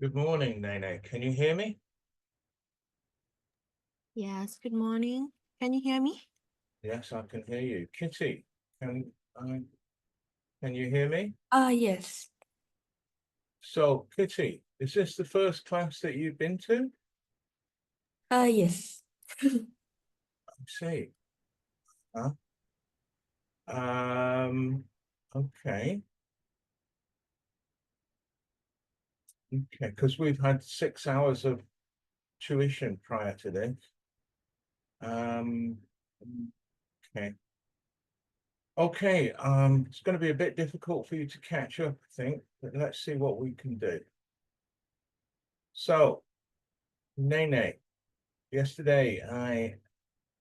Good morning, Nene. Can you hear me? Yes, good morning. Can you hear me? Yes, I can hear you. Kitty, I can you hear me? Yes. So, Kitty, is this the first class that you've been to? Yes. I see. Huh? Okay. Okay, because we've had 6 hours of tuition prior to this. Okay. Okay, it's going to be a bit difficult for you to catch up, I think, but let's see what we can do. So, Nene, yesterday I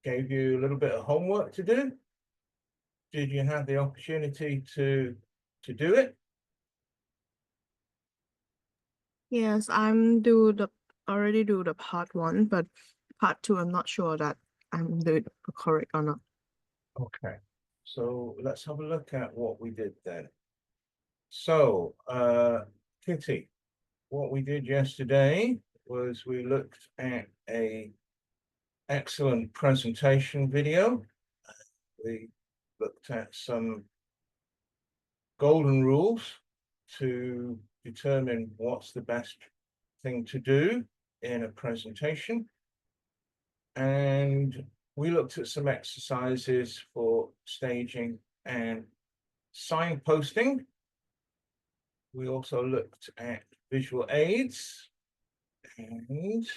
gave you a little bit of homework to do. Did you have the opportunity to do it? Yes, already do the part one, but part two, I'm not sure that I'm doing correct or not. Okay, so let's have a look at what we did then. So, Kitty, what we did yesterday was we looked at a excellent presentation video. We looked at some golden rules to determine what's the best thing to do in a presentation. And we looked at some exercises for staging and signposting. We also looked at visual aids and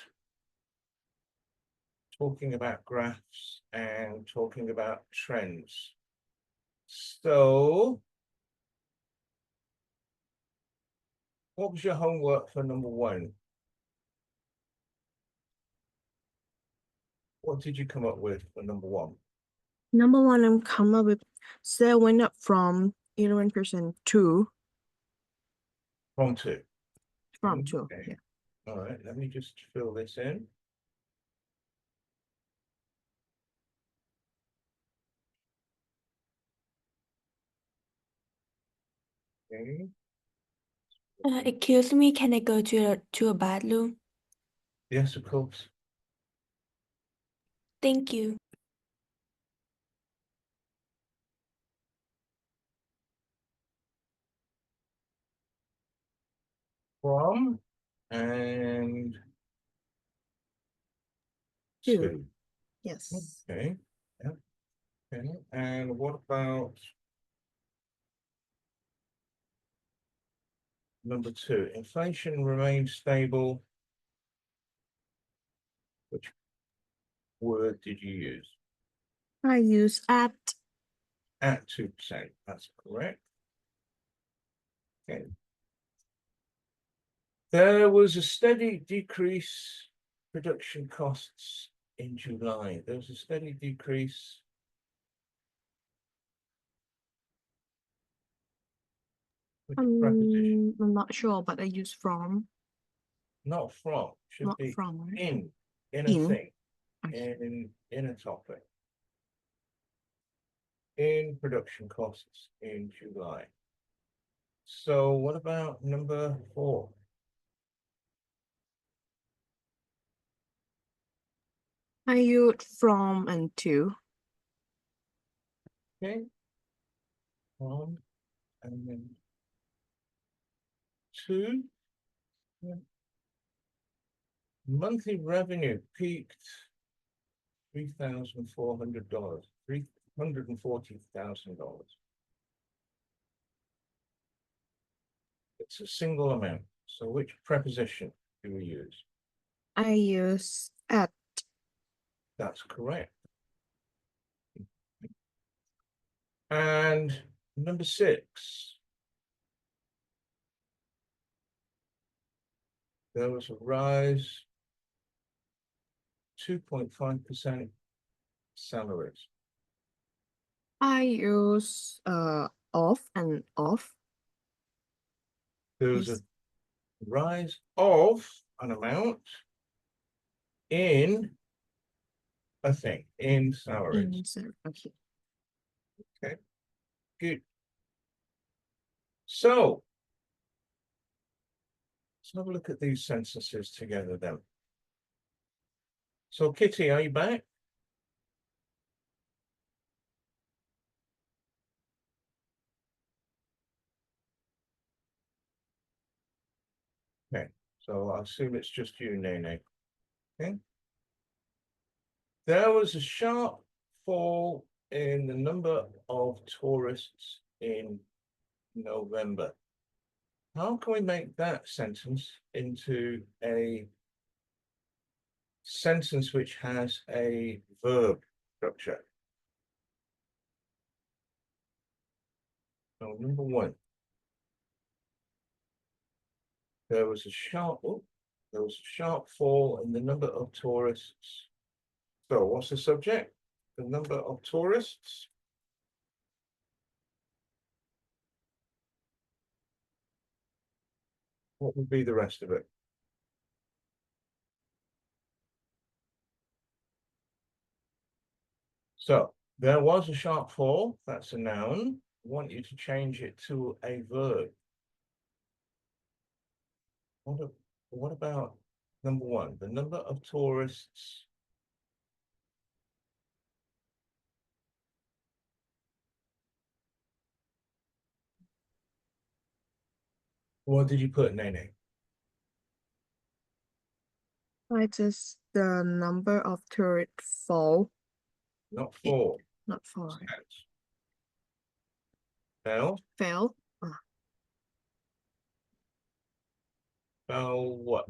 talking about graphs and talking about trends. So, what was your homework for number one? What did you come up with for number one? Number one, I'm come up with sale went up from 11% to From two. from two. Okay. Yeah. All right, let me just fill this in. Okay. Excuse me, can I go to a bathroom? Yes, of course. Thank you. From and Two. two. Yes. Okay. Yeah. Okay. And what about number two? Inflation remains stable. Which word did you use? I use at 2%. That's correct. Okay. There was a steady decrease production costs in July. There was a steady decrease. Which preposition? I'm not sure, but I use from, Not from. Should not be from, right? in a In. thing. Okay. In a topic. In production costs in July. So what about number four? I use from and to. Okay. One and then two. Yeah. Monthly revenue peaked $3,400, $340,000. It's a single amount. So which preposition do we use? I use at. That's correct. And number six. There was a rise 2.5% salaries. I use off and off. There was a rise of an amount in a thing, in salaries. Okay. Okay, good. So, Let's have a look at these sentences together then. So Kitty, are you back? Okay, so I assume it's just you, Nene. Okay. There was a sharp fall in the number of tourists in November. How can we make that sentence into a sentence which has a verb structure? So number one, there was a sharp fall in the number of tourists. So what's the subject? The number of tourists. What would be the rest of it? So there was a sharp fall. That's a noun. I want you to change it to a verb. What about number one? The number of tourists. What did you put, Nene? It is the number of tourists fall, Not fall. not fall, Fell. fell. Fell what?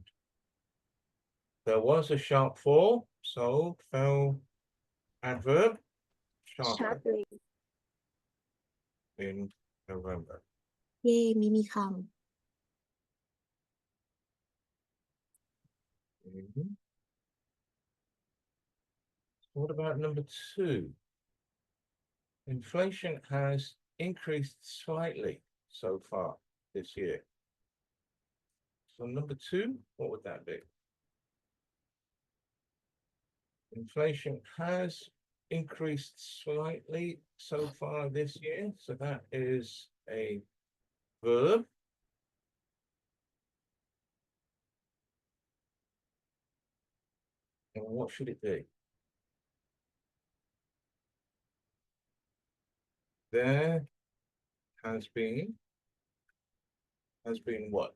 There was a sharp fall, so fell adverb sharply in November. เย่มีค Mhm. What about number two? Inflation has increased slightly so far this year. So number two, what would that be? Inflation has increased slightly so far this year. So that is a verb. And what should it be? There has been what?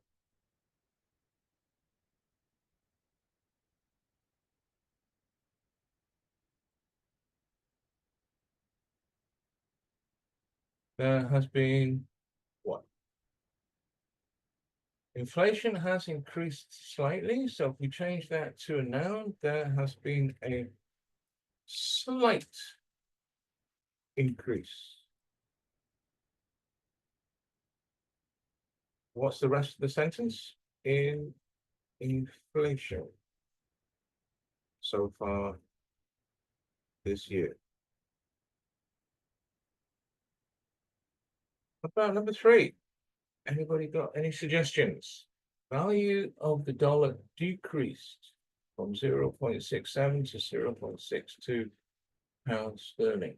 There has been what? Inflation has increased slightly. So if we change that to a noun, there has been a slight increase. What's the rest of the sentence? In inflation so far this year. What about number three? Anybody got any suggestions? Value of the dollar decreased from 0.67 to 0.62 pounds sterling.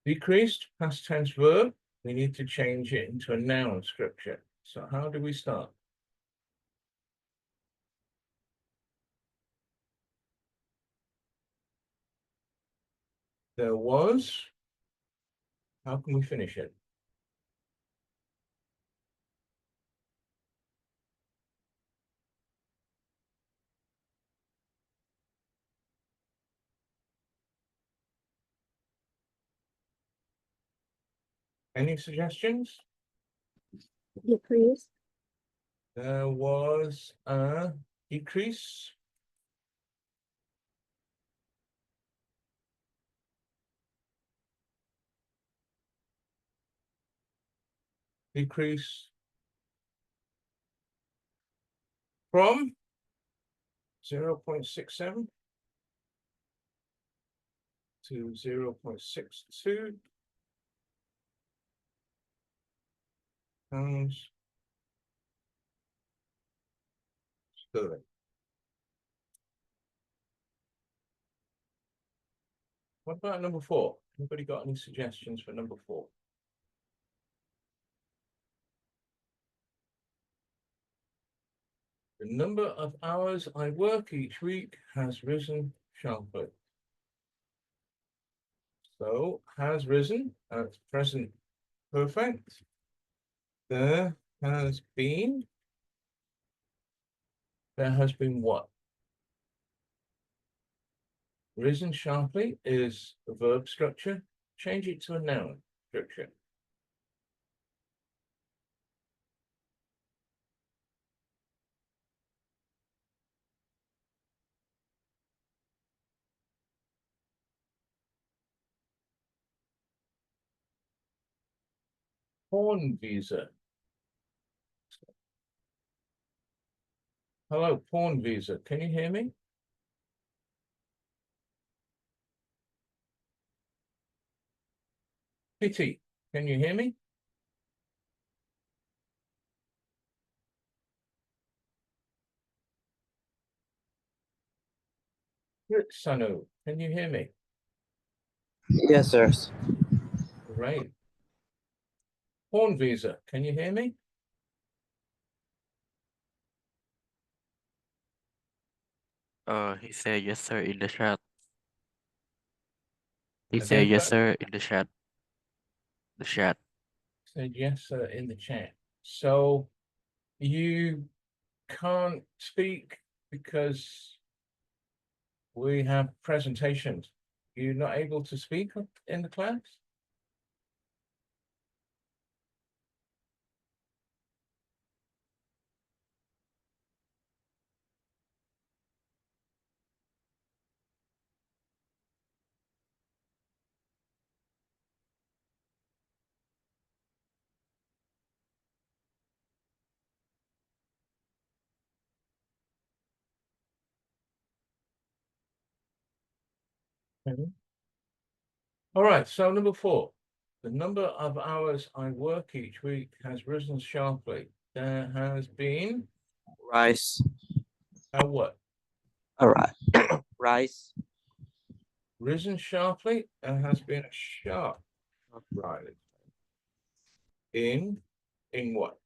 Decreased, past tense verb. We need to change it into a noun structure. So how do we start? There was. How can we finish it? Any suggestions? decrease, There was a decrease. Decrease from 0.67 to 0.62 pounds sterling. What about number four? Anybody got any suggestions for number four? The number of hours I work each week has risen sharply. So has risen, that's present perfect. There has been. There has been what? Risen sharply is a verb structure. Change it to a noun structure. Porn visa. Hello, porn visa. Can you hear me? Kitty, can you hear me? Sanu, can you hear me? Yes, sir. Great. Porn visa, can you hear me? He said yes, sir, in the chat. He Again, said yes, sir? sir, in the chat. The chat. Said yes, sir, in the chat. So you can't speak because we have presentations. You're not able to speak in the class? Okay. All right, so number 4. The number of hours I work each week has risen sharply. There has been Rise. a what? All right. Rise. Risen sharply. There has been a sharp rise. In what?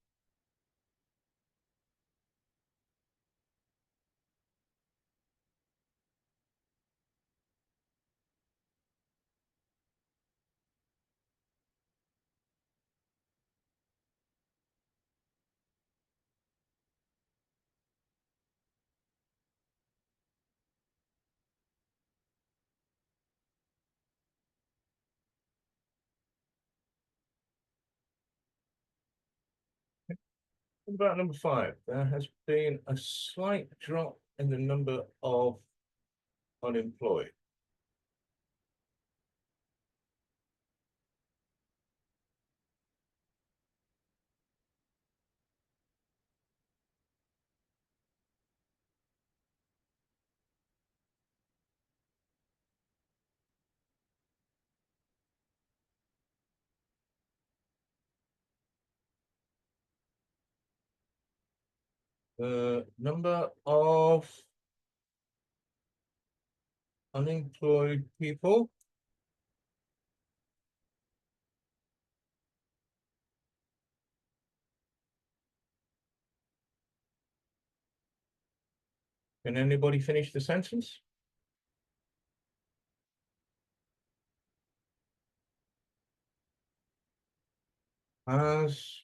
What about number 5? There has been a slight drop in the number of unemployed. The number of unemployed people can anybody finish the sentence? Has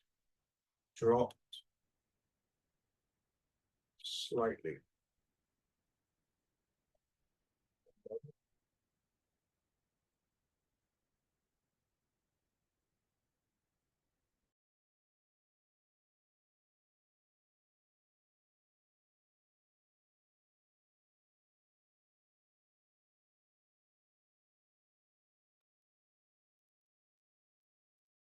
dropped slightly.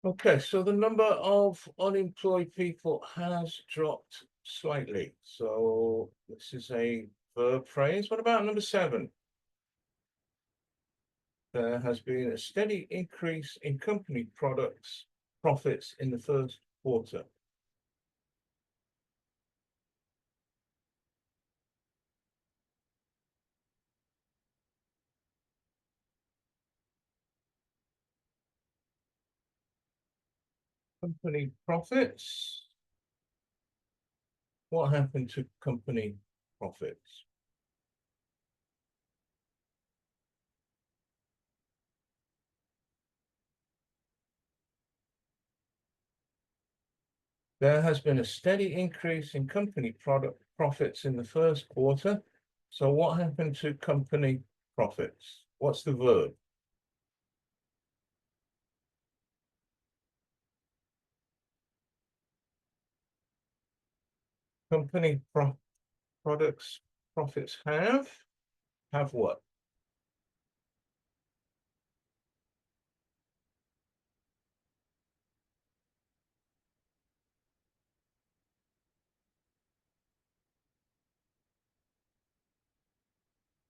Okay, so the number of unemployed people has dropped slightly. So this is a verb phrase. What about number 7? There has been a steady increase in company profits in the first quarter. Company profits What happened to company profits? There has been a steady increase in company product profits in the first quarter. So what happened to company profits? What's the verb? Company products profits have what?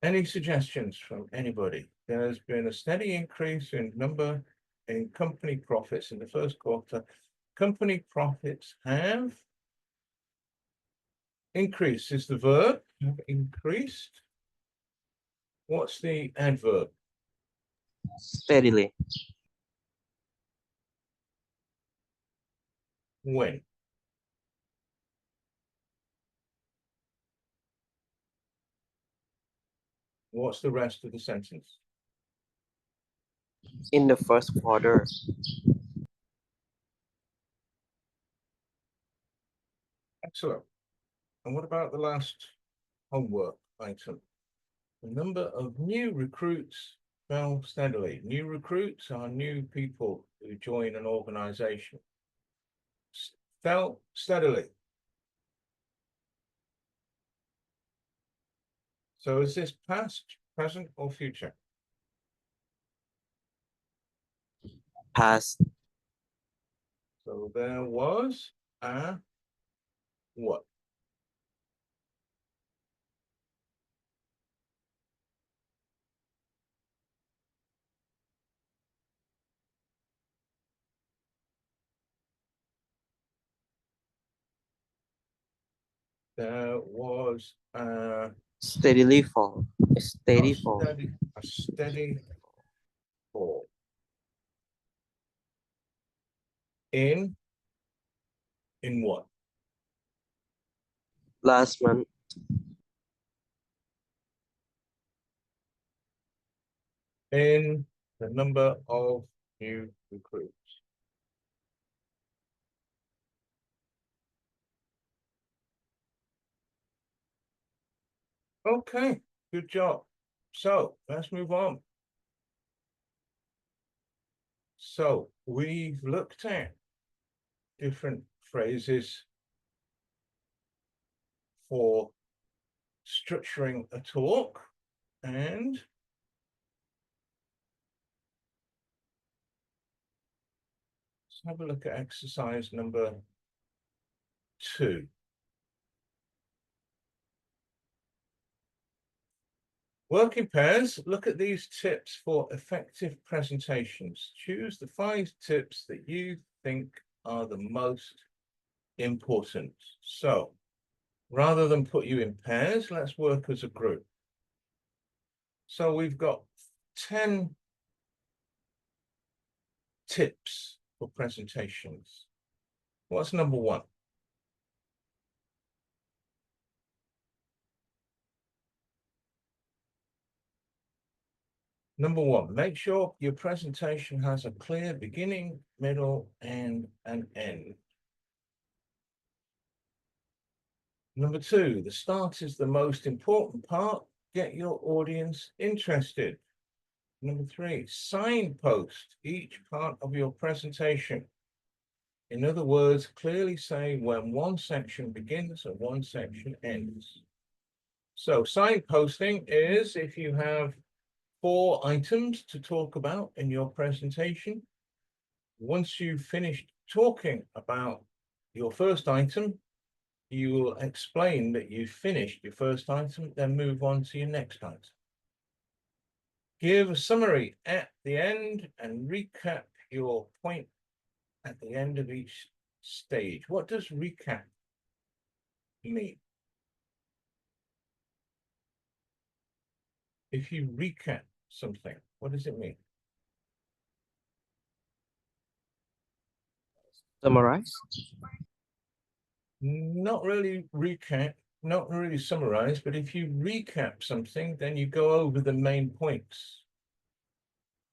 Any suggestions from anybody? There's been a steady increase in company profits in the first quarter. Company profits have increased is the verb, have increased. What's the adverb? Steadily. When? What's the rest of the sentence? In the first quarter. Excellent. And what about the last homework item? The number of new recruits fell steadily. New recruits are new people who join an organization. Fell steadily. So is this past, present, or future? Past. So there was a what? There was a Steadily fall. Steady fall. steady fall. In what? Last month. In the number of new recruits. Okay, good job. So let's move on. So we've looked at different phrases for structuring a talk, and let's have a look at exercise number 2. Work in pairs. Look at these tips for effective presentations. Choose the 5 tips that you think are the most important. So rather than put you in pairs, let's work as a group. So we've got 10 tips for presentations. What's number 1? Number 1, make sure your presentation has a clear beginning, middle, and an end. Number 2, the start is the most important part. Get your audience interested. Number 3, signpost each part of your presentation. In other words, clearly say when one section begins and one section ends. So signposting is if you have 4 items to talk about in your presentation. Once you've finished talking about your first item, you will explain that you've finished your first item, then move on to your next item. Give a summary at the end and recap your point at the end of each stage. What does recap mean? If you recap something, what does it mean? Summarize. not really recap, not really summarize, but if you recap something, then you go over the main points.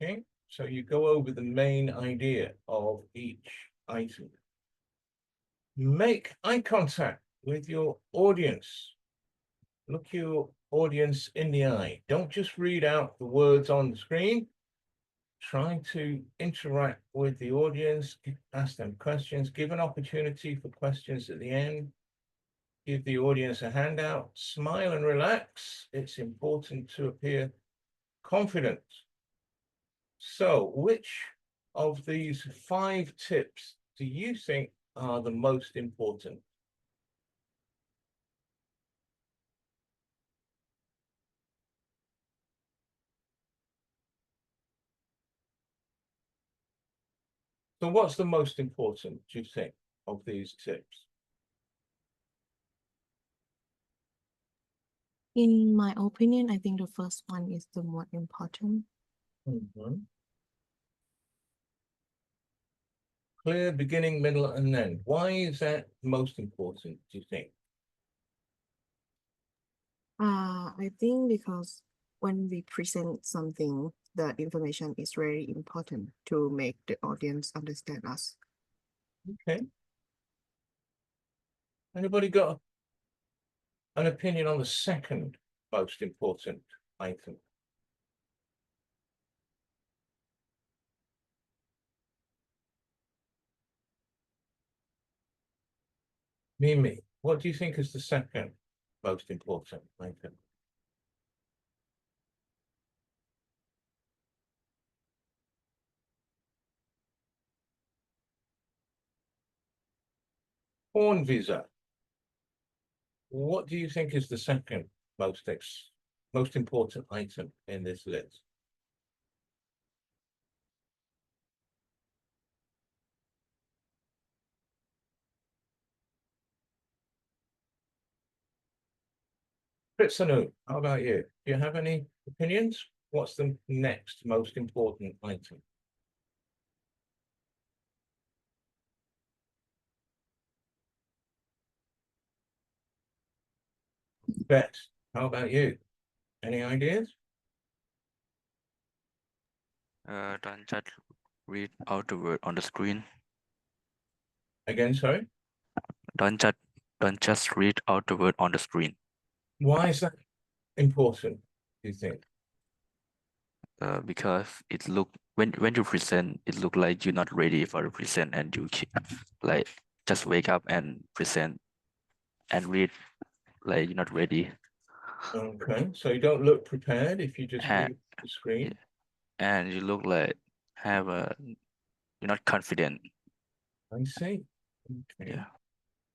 Okay, so you go over the main idea of each item. Make eye contact with your audience. Look your audience in the eye. Don't just read out the words on the screen. Try to interact with the audience, ask them questions, give an opportunity for questions at the end. Give the audience a handout, smile and relax. It's important to appear confident. So, which of these 5 tips do you think are the most important? So what's the most important, do you think, of these tips? In my opinion, I think the first one is the more important. Clear beginning, middle, and end. Why is that most important, do you think? I think because when we present something, the information is very important to make the audience understand us. Okay. Anybody got an opinion on the second most important item? Mimi, what do you think is the second most important item? Porn visa. What do you think is the second most important item in this list? Pritsanu, how about you? Do you have any opinions? What's the next most important item? Bet, how about you? Any ideas? Don't just read out the word on the screen. Again, sorry? Don't just read out the word on the screen. Why is that important, do you think? Because it look when you present, it look like you're not ready for the present, and you like just wake up and present and read like you're not ready. Okay, so you don't look prepared if you just read the screen. And you look like you're not confident. I see. Okay. Yeah.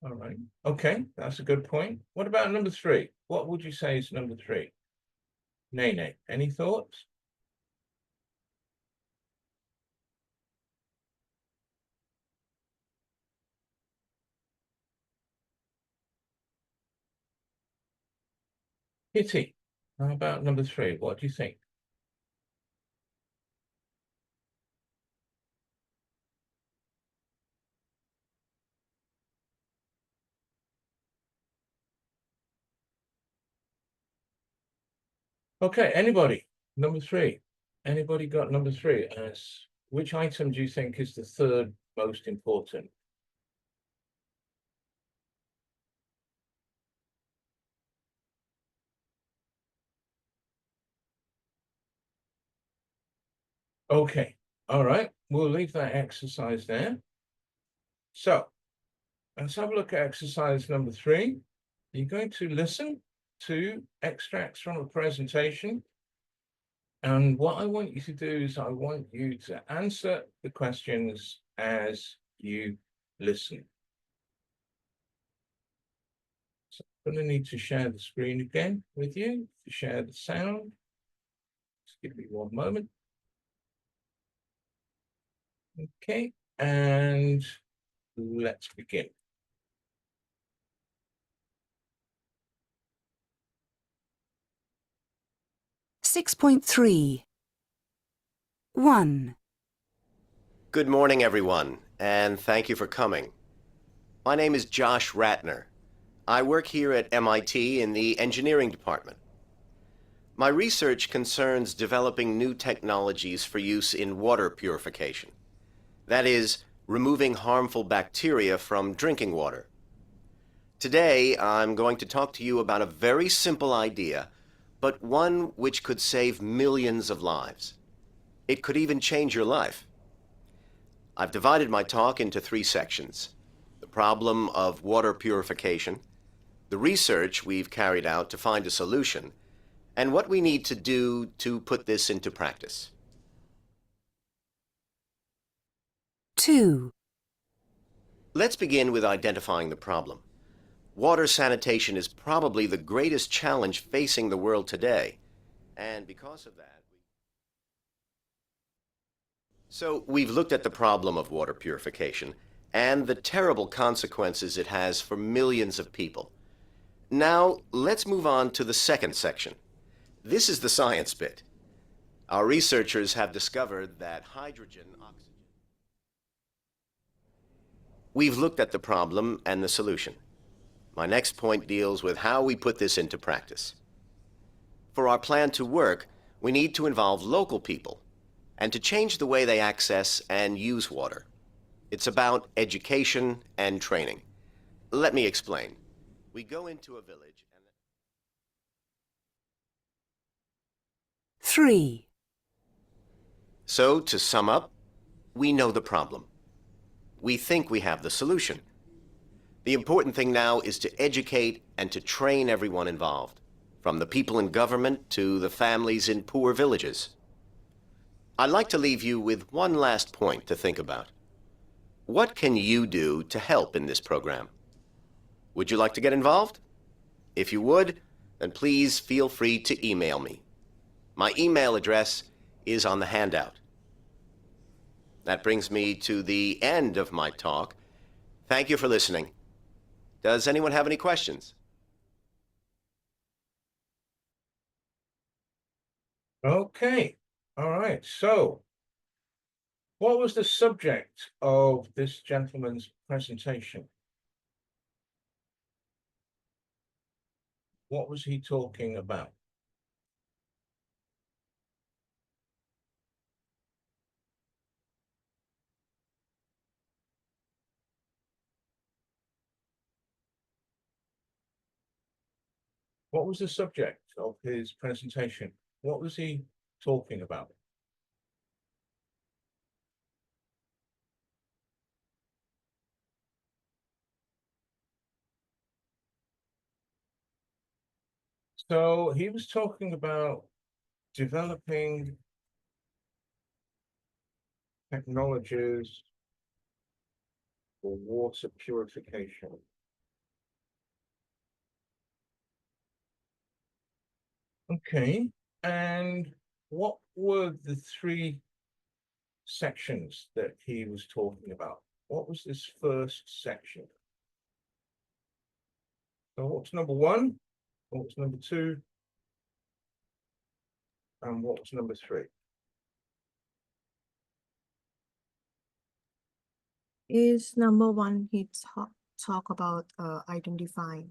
All right. Okay, that's a good point. What about number 3? What would you say is number 3? Nene, any thoughts? Kitty, how about number 3? What do you think? Okay, anybody? Number 3. Anybody got number 3 as which item do you think is the third most important? Okay, all right, we'll leave that exercise there. So let's have a look at exercise number 3. You're going to listen to extracts from a presentation. And what I want you to do is I want you to answer the questions as you listen. So I'm going to need to share the screen again with you to share the sound. Just give me one moment. Okay, and let's begin. Six 6.3 1. Good morning, everyone, and thank you for coming. My name is Josh Ratner. I work here at MIT in the engineering department. My research concerns developing new technologies for use in water purification. That is, removing harmful bacteria from drinking water. Today, I'm going to talk to you about a very simple idea, but one which could save millions of lives. It could even change your life. I've divided my talk into 3 sections: the problem of water purification, the research we've carried out to find a solution, and what we need to do to put this into practice. 2, Let's begin with identifying the problem. Water sanitation is probably the greatest challenge facing the world today, and because of that, we've looked at the problem of water purification and the terrible consequences it has for millions of people. Now, let's move on to the second section. This is the science bit. Our researchers have discovered that hydrogen, oxygen. We've looked at the problem and the solution. My next point deals with how we put this into practice. For our plan to work, we need to involve local people and to change the way they access and use water. It's about education and training. Let me explain. We go into a village and... 3, So, to sum up, we know the problem. We think we have the solution. The important thing now is to educate and to train everyone involved, from the people in government to the families in poor villages. I'd like to leave you with one last point to think about. What can you do to help in this program? Would you like to get involved? If you would, then please feel free to email me. My email address is on the handout. That brings me to the end of my talk. Thank you for listening. Does anyone have any questions? Okay, all right, so what was the subject of this gentleman's presentation? What was he talking about? What was the subject of his presentation? What was he talking about? So he was talking about developing technologies for water purification. Okay, and what were the 3 sections that he was talking about? What was this first section? So what's number 1? What's number 2? And what's number 3? Is number 1 he talk about identifying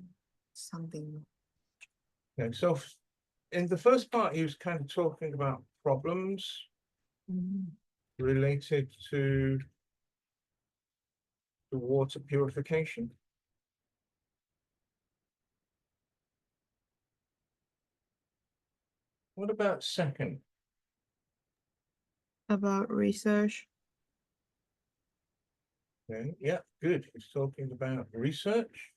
something. Okay, so in the first part, he was kind of talking about problems related to the water purification. What about second? About research. Okay, yeah, good. He's talking about research.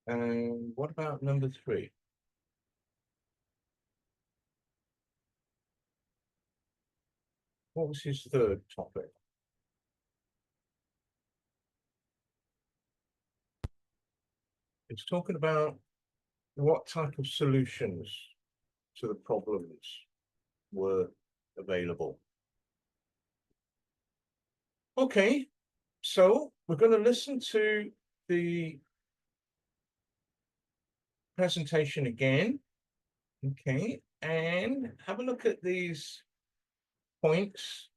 And what about number 3? What was his third topic? It's talking about what type of solutions to the problems were available. Okay, so we're going to listen to the presentation again. Okay, and have a look at these points.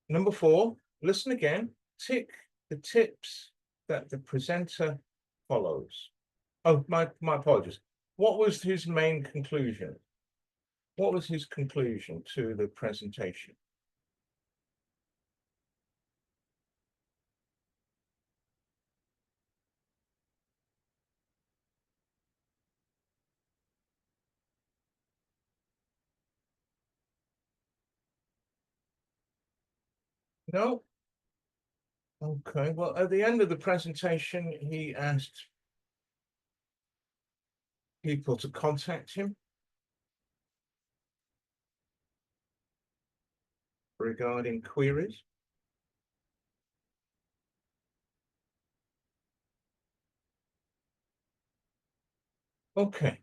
Number 4, listen again, tick the tips that the presenter follows. Oh, my apologies. What was his main conclusion? What was his conclusion to the presentation? No? Okay, well, at the end of the presentation, he asked people to contact him regarding queries. Okay.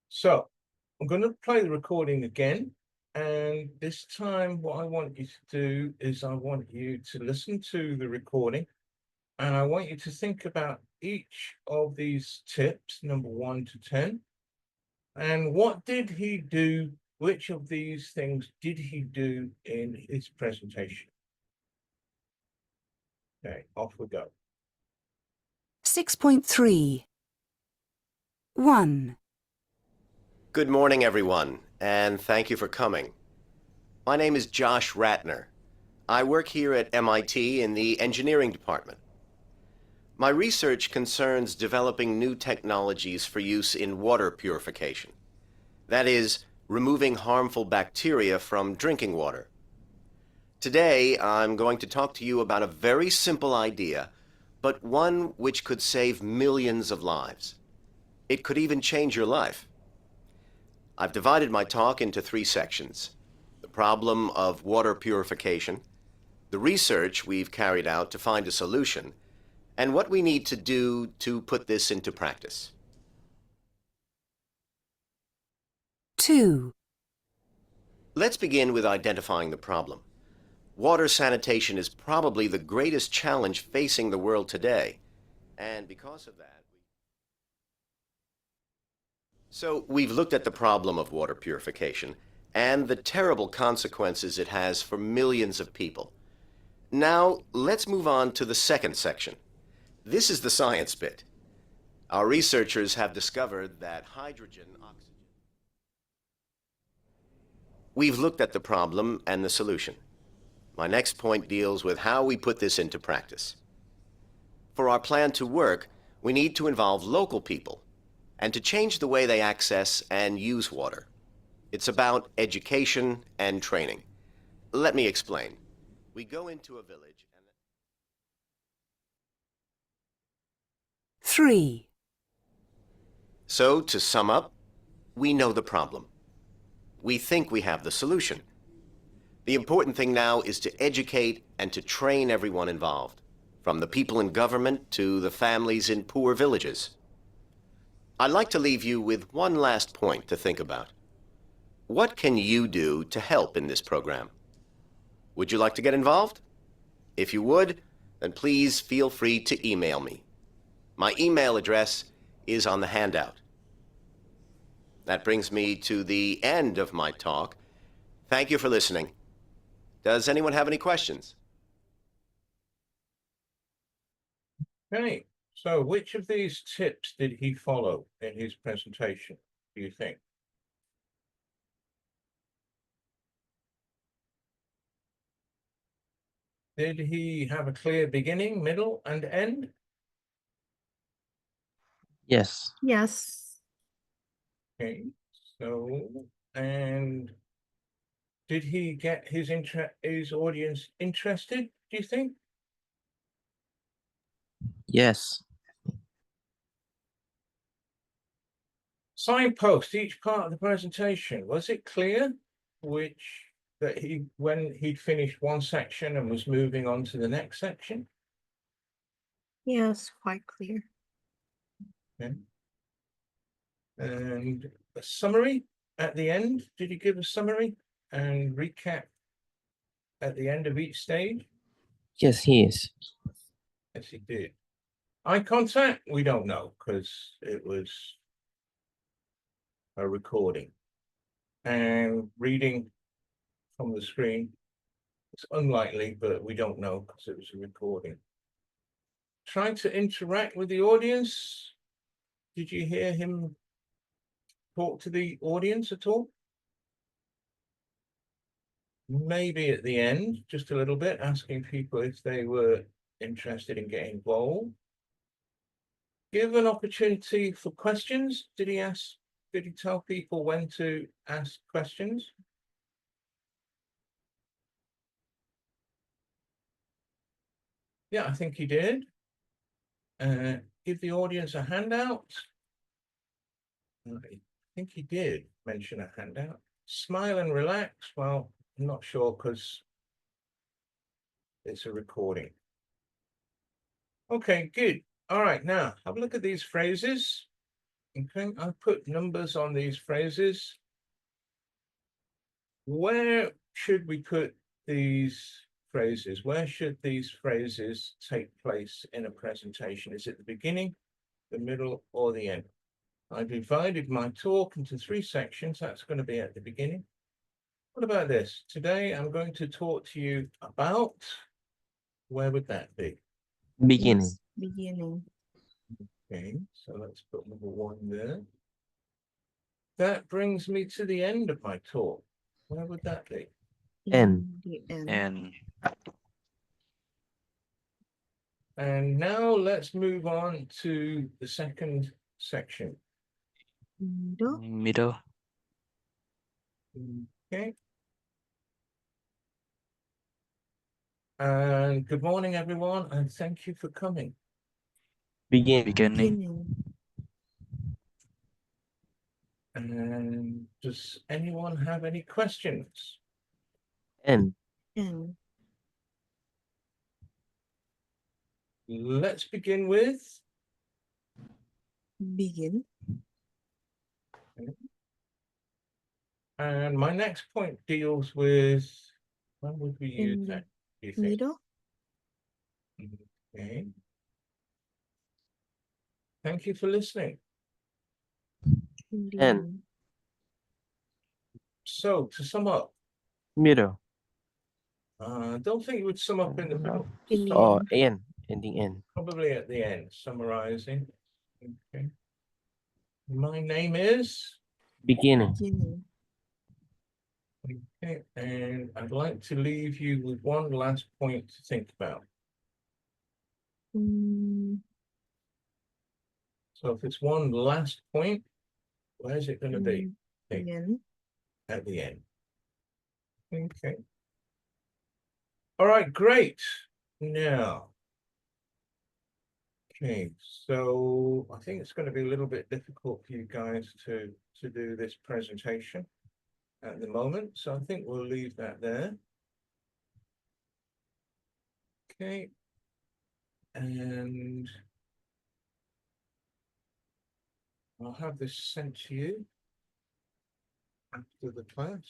So I'm going to play the recording again. And this time, what I want you to do is I want you to listen to the recording. And I want you to think about each of these tips, number 1 to 10. And what did he do? Which of these things did he do in his presentation? Okay, off we go. 6.3. 1. Good morning, everyone, and thank you for coming. My name is Josh Ratner. I work here at MIT in the engineering department. My research concerns developing new technologies for use in water purification. That is, removing harmful bacteria from drinking water. Today, I'm going to talk to you about a very simple idea, but one which could save millions of lives. It could even change your life. I've divided my talk into 3 sections: the problem of water purification, the research we've carried out to find a solution, and what we need to do to put this into practice. 2. Let's begin with identifying the problem. Water sanitation is probably the greatest challenge facing the world today, and because of that, So we've looked at the problem of water purification and the terrible consequences it has for millions of people. Now, let's move on to the second section. This is the science bit. Our researchers have discovered that hydrogen, oxygen. We've looked at the problem and the solution. My next point deals with how we put this into practice. For our plan to work, we need to involve local people and to change the way they access and use water. It's about education and training. Let me explain. We go into a village and... 3. So, to sum up, we know the problem. We think we have the solution. The important thing now is to educate and to train everyone involved, from the people in government to the families in poor villages. I'd like to leave you with one last point to think about. What can you do to help in this program? Would you like to get involved? If you would, then please feel free to email me. My email address is on the handout. That brings me to the end of my talk. Thank you for listening. Does anyone have any questions? Okay, so which of these tips did he follow in his presentation, do you think? Did he have a clear beginning, middle, and end? Yes. Yes. Okay, so, and did he get his audience interested, do you think? Yes. Signpost each part of the presentation. Was it clear when he'd finished one section and was moving on to the next section? Yes, quite clear. Okay. And a summary at the end. Did he give a summary and recap at the end of each stage? Yes, he is. Yes, he did. Eye contact, we don't know because it was a recording. And reading from the screen, it's unlikely, but we don't know because it was a recording. Trying to interact with the audience. Did you hear him talk to the audience at all? Maybe at the end, just a little bit, asking people if they were interested in getting involved. Give an opportunity for questions. Did he tell people when to ask questions? Yeah, I think he did. Give the audience a handout. I think he did mention a handout. Smile and relax. Well, I'm not sure because it's a recording. Okay, good. All right, now have a look at these phrases. Okay, I've put numbers on these phrases. Where should we put these phrases? Where should these phrases take place in a presentation? Is it the beginning, the middle, or the end? I divided my talk into 3 sections. That's going to be at the beginning. What about this? Today, I'm going to talk to you about, where would that be? Beginning. Yes, beginning. Okay, so let's put number 1 there. That brings me to the end of my talk. Where would that be? End. The end. And And now let's move on to the second section. Middle. middle. Okay. And good morning, everyone, and thank you for coming. Begin. Beginning. Beginning. And does anyone have any questions? End. End. Let's begin with, Begin. and my next point deals with, when would we use In the that? Do you think? Middle. Okay. Thank you for listening. In the End. end. So to sum up, Middle. I don't think it would sum up in the middle. In the Or end. end. Ending end. Probably at the end, summarizing. Okay. My name is, Beginning. Beginning. okay, and I'd like to leave you with one last point to think about. Mm, So if it's one last point, where's it going to be? the end. At the end. Okay. All right, great. Now. Okay, so I think it's going to be a little bit difficult for you guys to do this presentation at the moment, so I think we'll leave that there. Okay. And I'll have this sent to you after the class.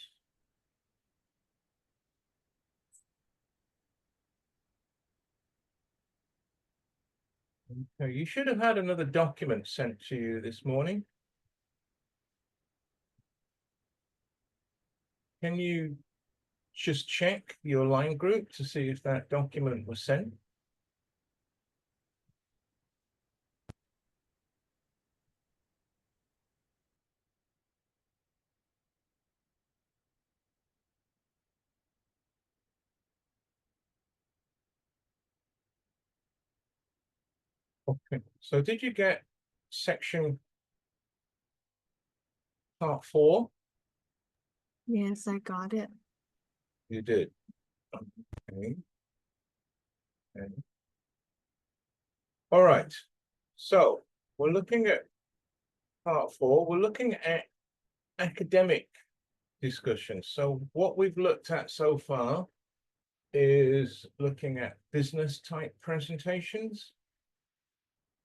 Okay, you should have had another document sent to you this morning. Can you just check your line group to see if that document was sent? Okay, so did you get section part 4? Yes, I got it. You did. Okay. Okay. All right. So we're looking at part 4. We're looking at academic discussion. So what we've looked at so far is looking at business type presentations.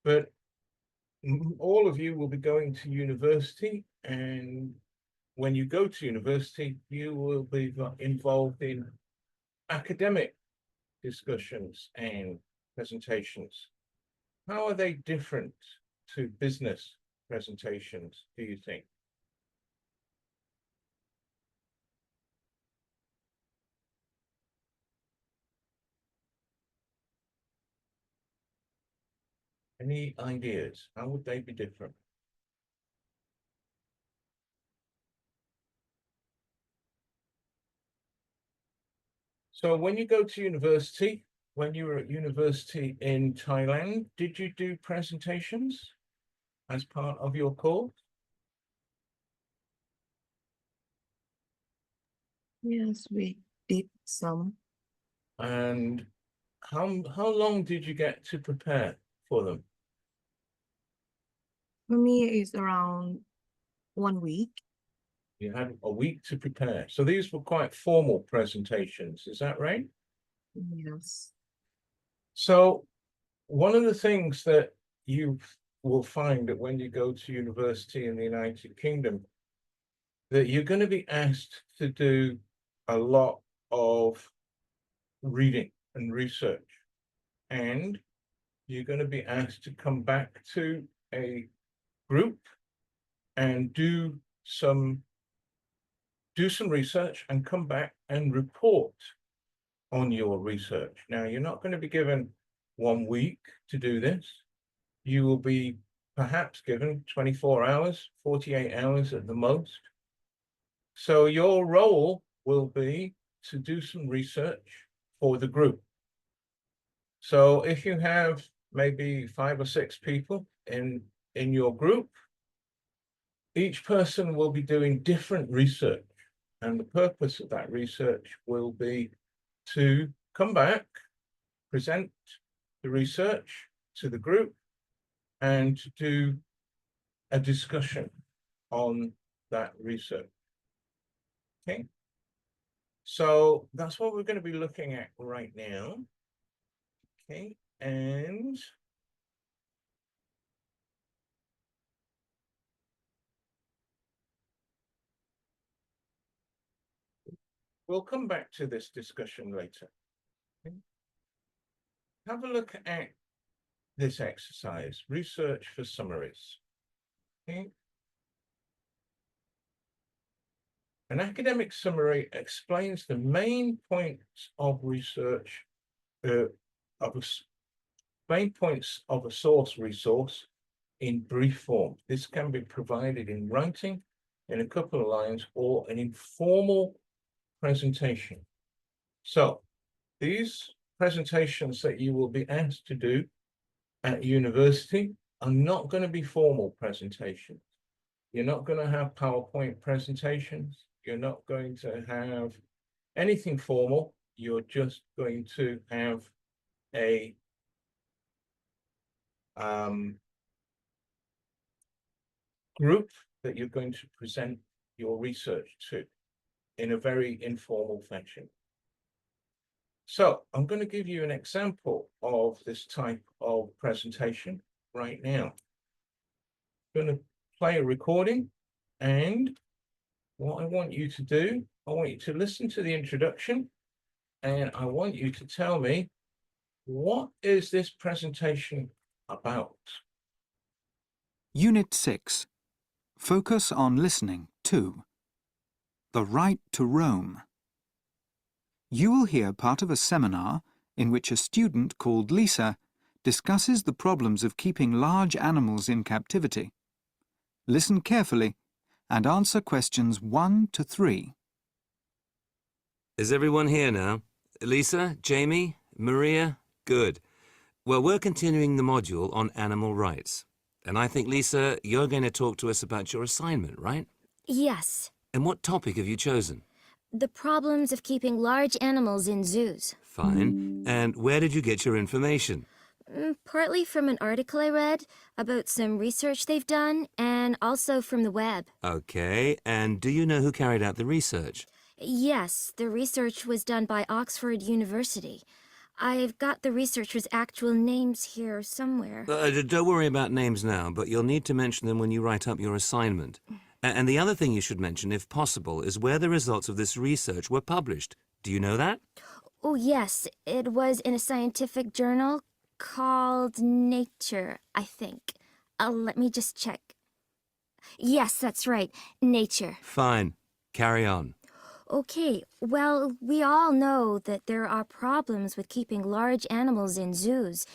But all of you will be going to university, and when you go to university, you will be involved in academic discussions and presentations. how are they different to business presentations, do you think? Any ideas? How would they be different? So when you go to university, when you were at university in Thailand, did you do presentations as part of your course? Yes, we did some. And how long did you get to prepare for them? For me, it's around 1 week. You had a week to prepare. So these were quite formal presentations, is that right? Yes. So one of the things that you will find that when you go to university in the United Kingdom, that you're going to be asked to do a lot of reading and research, and you're going to be asked to come back to a group and do some research and come back and report on your research. Now, you're not going to be given 1 week to do this. You will be perhaps given 24 hours, 48 hours at the most. So your role will be to do some research for the group. So if you have maybe 5 or 6 people in your group, each person will be doing different research. And the purpose of that research will be to come back, present the research to the group, and to do a discussion on that research. Okay. So that's what we're going to be looking at right now. Okay. And we'll come back to this discussion later. Okay. Have a look at this exercise, research for summaries. Okay. An academic summary explains the main points of research, main points of a source resource in brief form. This can be provided in writing, in a couple of lines, or an informal presentation. So these presentations that you will be asked to do at university are not going to be formal presentations. You're not going to have PowerPoint presentations. You're not going to have anything formal. You're just going to have a group that you're going to present your research to in a very informal fashion. So I'm going to give you an example of this type of presentation right now. I'm going to play a recording, and what I want you to do, I want you to listen to the introduction, and I want you to tell me, what is this presentation about? Unit 6. Focus on listening 2. The right to roam. You will hear part of a seminar in which a student called Lisa discusses the problems of keeping large animals in captivity. Listen carefully and answer questions 1 to 3. Is everyone here now? Lisa, Jamie, Maria? Good. Well, we're continuing the module on animal rights. And I think, Lisa, you're going to talk to us about your assignment, right? Yes. And what topic have you chosen? The problems of keeping large animals in zoos. Fine. And where did you get your information? Partly from an article I read about some research they've done, and also from the web. Okay. And do you know who carried out the research? Yes, the research was done by Oxford University. I've got the researcher's actual names here somewhere. Don't worry about names now, but you'll need to mention them when you write up your assignment. And the other thing you should mention, if possible, is where the results of this research were published. Do you know that? Oh, yes. It was in a scientific journal called Nature, I think. Let me just check. Yes, that's right. Nature. Fine. Carry on. Okay, well, we all know that there are problems with keeping large animals in zoos.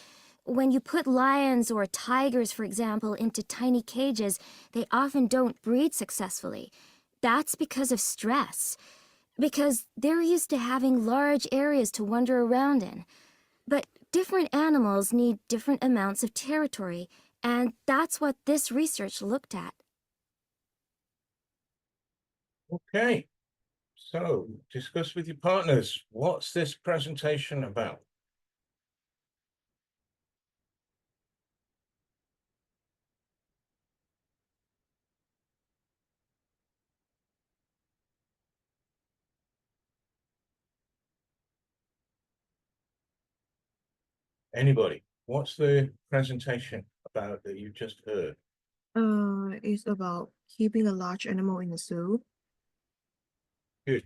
When you put lions or tigers, for example, into tiny cages, they often don't breed successfully. That's because of stress. Because they're used to having large areas to wander around in. But different animals need different amounts of territory, and that's what this research looked at. Okay. So discuss with your partners. What's this presentation about? Anybody? What's the presentation about that you just heard? It's about keeping a large animal in a zoo. Good.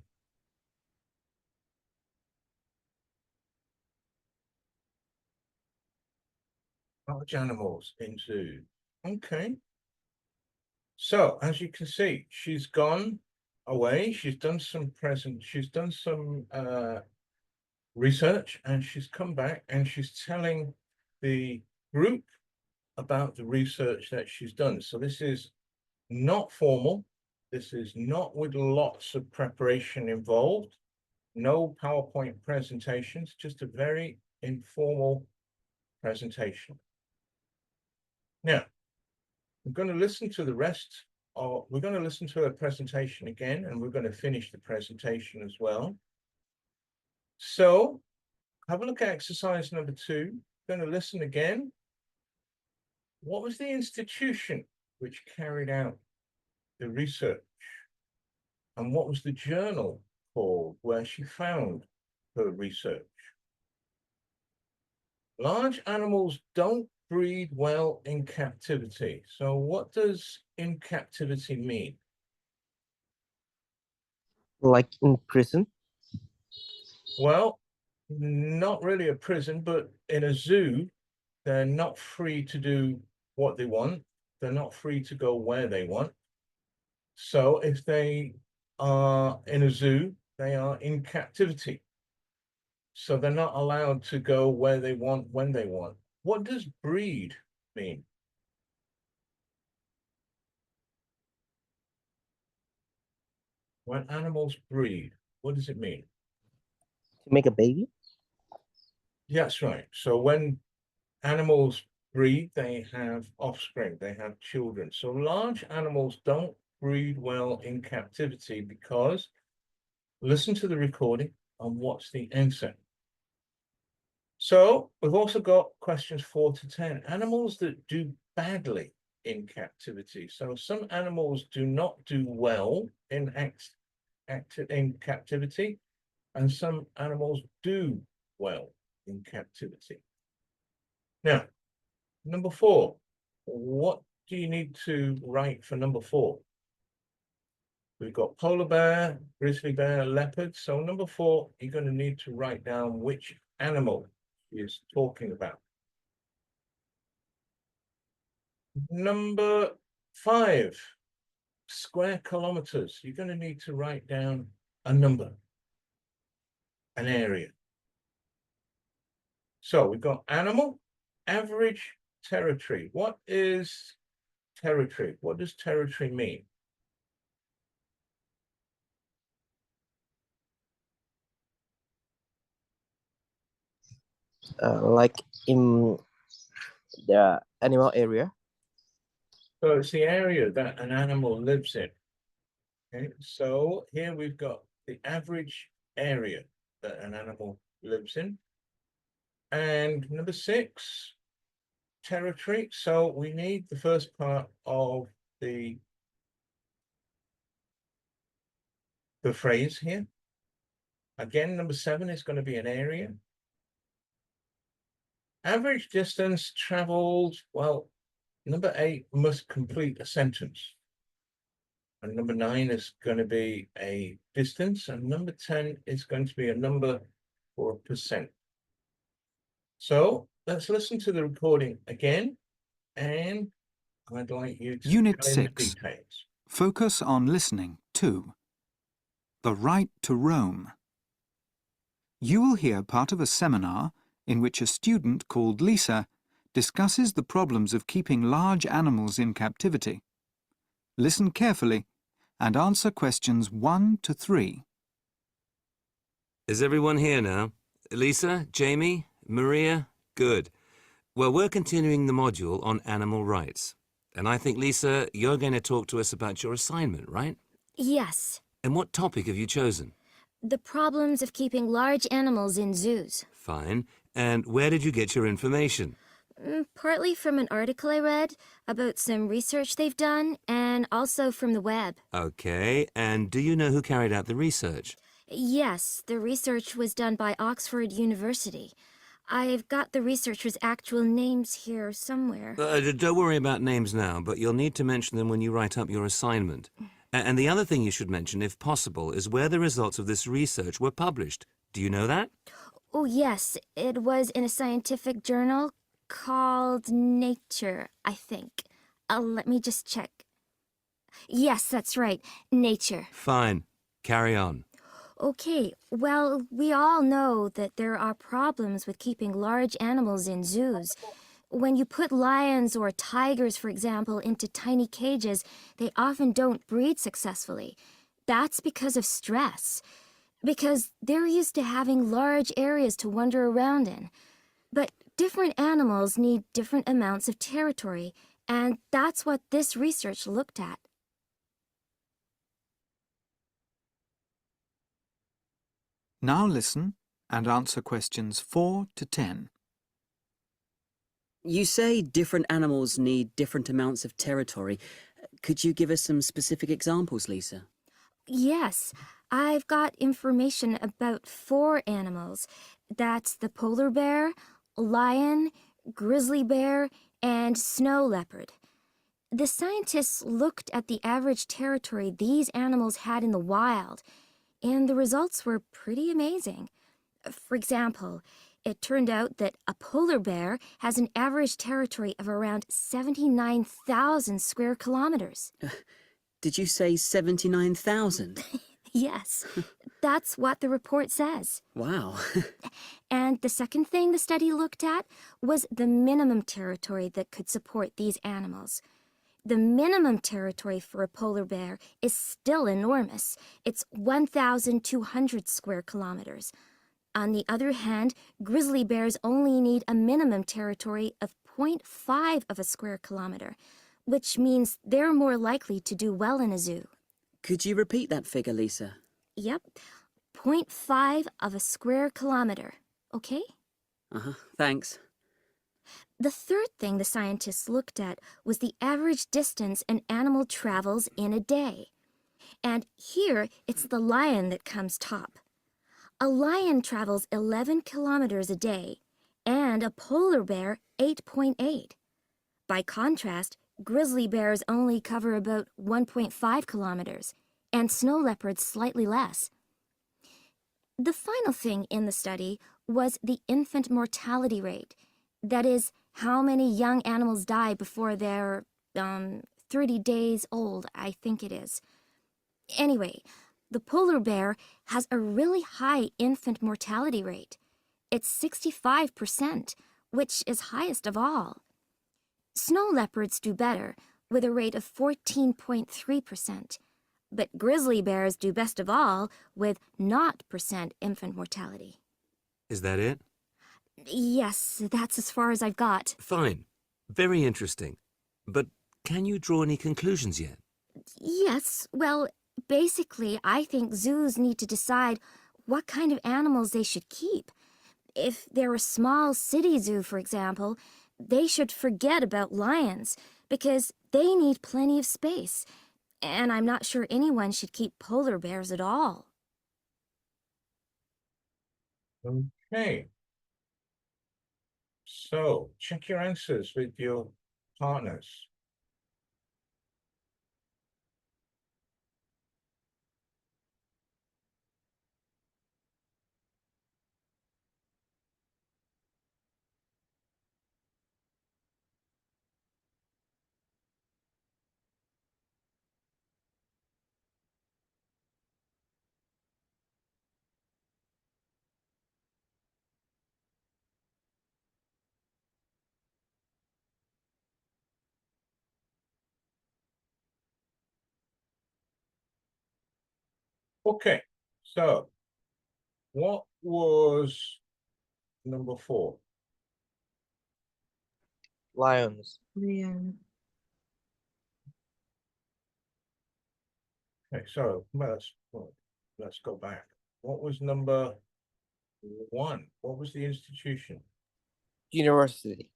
Large animals in zoo. Okay. So as you can see, she's gone away. She's done some research, and she's come back and she's telling the group about the research that she's done. So this is not formal. This is not with lots of preparation involved. No PowerPoint presentations, just a very informal presentation. Now, we're going to listen to the rest of, we're going to listen to her presentation again, and we're going to finish the presentation as well. So have a look at exercise number 2. Going to listen again. What was the institution which carried out the research? And what was the journal called where she found her research? Large animals don't breed well in captivity. So what does in captivity mean? Like in prison? Well, not really a prison, but in a zoo, they're not free to do what they want. They're not free to go where they want. So if they are in a zoo, they are in captivity. So they're not allowed to go where they want, when they want. What does breed mean? When animals breed, what does it mean? To make a baby? That's right. So when animals breed, they have offspring, they have children. So large animals don't breed well in captivity because, listen to the recording and what's the answer. So we've also got questions 4 to 10. Animals that do badly in captivity. So some animals do not do well in captivity, and some animals do well in captivity. Now, number 4, what do you need to write for number 4? We've got polar bear, grizzly bear, leopard. So number 4, you're going to need to write down which animal he is talking about. Number 5, square kilometers. You're going to need to write down a number, an area. So we've got animal, average, territory. What is territory? What does territory mean? Like in the animal area? So it's the area that an animal lives in. Okay, so here we've got the average area that an animal lives in. And number 6, territory. So we need the first part of the phrase here. Again, number 7 is going to be an area. Average distance traveled, well, number 8 must complete a sentence. And number 9 is going to be a distance, and number 10 is going to be a number or a percent. So let's listen to the recording again, and I'd like you to Unit fill in the 6. details. Focus on listening 2. The right to roam. You will hear part of a seminar in which a student called Lisa discusses the problems of keeping large animals in captivity. Listen carefully and answer questions 1 to 3. Is everyone here now? Lisa, Jamie, Maria? Good. Well, we're continuing the module on animal rights. And I think, Lisa, you're going to talk to us about your assignment, right? Yes, And what topic have you chosen? the problems of keeping large animals in zoos. Fine. And where did you get your information? Partly from an article I read about some research they've done, and also from the web. Okay. And do you know who carried out the research? Yes, the research was done by Oxford University. I've got the researchers' actual names here somewhere. Don't worry about names now, but you'll need to mention them when you write up your assignment. And the other thing you should mention, if possible, is where the results of this research were published. Do you know that? Oh, yes, it was in a scientific journal called Nature, I think. Let me just check. Yes, that's right, Nature. Fine. Carry on. Okay, well, we all know that there are problems with keeping large animals in zoos. When you put lions or tigers, for example, into tiny cages, they often don't breed successfully. That's because of stress. Because they're used to having large areas to wander around in. But different animals need different amounts of territory, and that's what this research looked at. Now listen and answer questions 4 to 10. You say different animals need different amounts of territory. Could you give us some specific examples, Lisa? Yes, I've got information about 4 animals. That's the polar bear, lion, grizzly bear, and snow leopard. The scientists looked at the average territory these animals had in the wild, and the results were pretty amazing. For example, it turned out that a polar bear has an average territory of around 79,000 square kilometers. Did you say 79,000? Yes, that's what the report says. Wow. And the second thing the study looked at was the minimum territory that could support these animals. The minimum territory for a polar bear is still enormous. It's 1,200 square kilometers. On the other hand, grizzly bears only need a minimum territory of 0.5 of a square kilometer, which means they're more likely to do well in a zoo. Could you repeat that figure, Lisa? Yep, 0.5 of a square kilometer, okay? Thanks. The third thing the scientists looked at was the average distance an animal travels in a day. And here, it's the lion that comes top. A lion travels 11 kilometers a day, and a polar bear 8.8. By contrast, grizzly bears only cover about 1.5 kilometers, and snow leopards slightly less. The final thing in the study was the infant mortality rate. That is, how many young animals die before they're 30 days old, I think it is. Anyway, the polar bear has a really high infant mortality rate. It's 65%, which is highest of all. Snow leopards do better, with a rate of 14.3%, but grizzly bears do best of all, with 0% infant mortality. Is that it? Yes, that's as far as I've got. Fine. Very interesting. But can you draw any conclusions yet? Yes, well, basically, I think zoos need to decide what kind of animals they should keep. If they're a small city zoo, for example, they should forget about lions because they need plenty of space. And I'm not sure anyone should keep polar bears at all. Okay. So check your answers with your partners. Okay, so what was number 4? Lions. Yeah. Okay, so let's go back. What was number 1? What was the institution? University.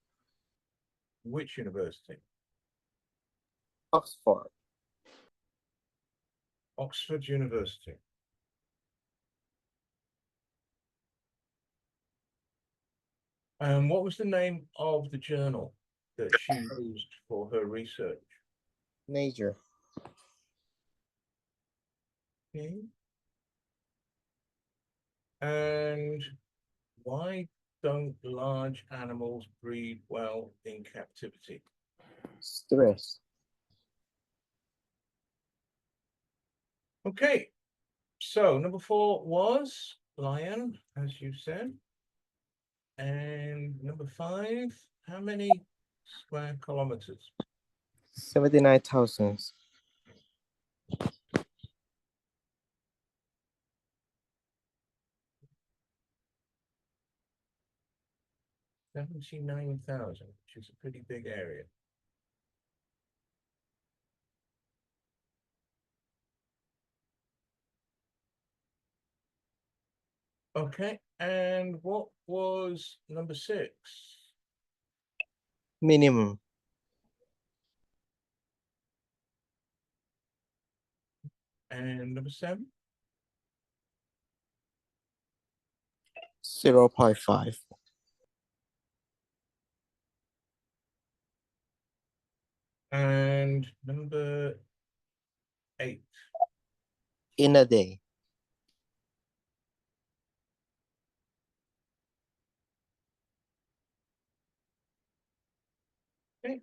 Which university? Oxford. Oxford University. And what was the name of the journal that she used for her research? Nature. Okay. And why don't large animals breed well in captivity? Stress. Okay, so number 4 was lion, as you said. And number 5, how many square kilometers? 79,000. 79,000, which is a pretty big area. Okay, and what was number 6? Minimum. And number 7? 0.5. And number 8? In a day. Okay.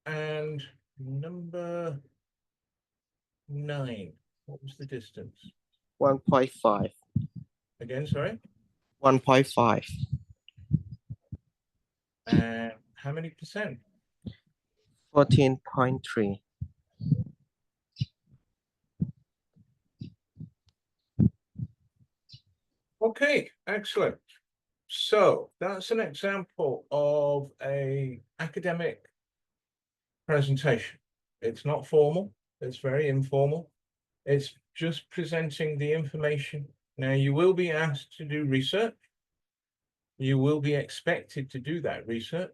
And number 9, what was the distance? 1.5. Again, sorry? 1.5. And how many percent? 14.3. Okay, excellent. So that's an example of a academic presentation. It's not formal, it's very informal. It's just presenting the information. Now, you will be asked to do research. You will be expected to do that research.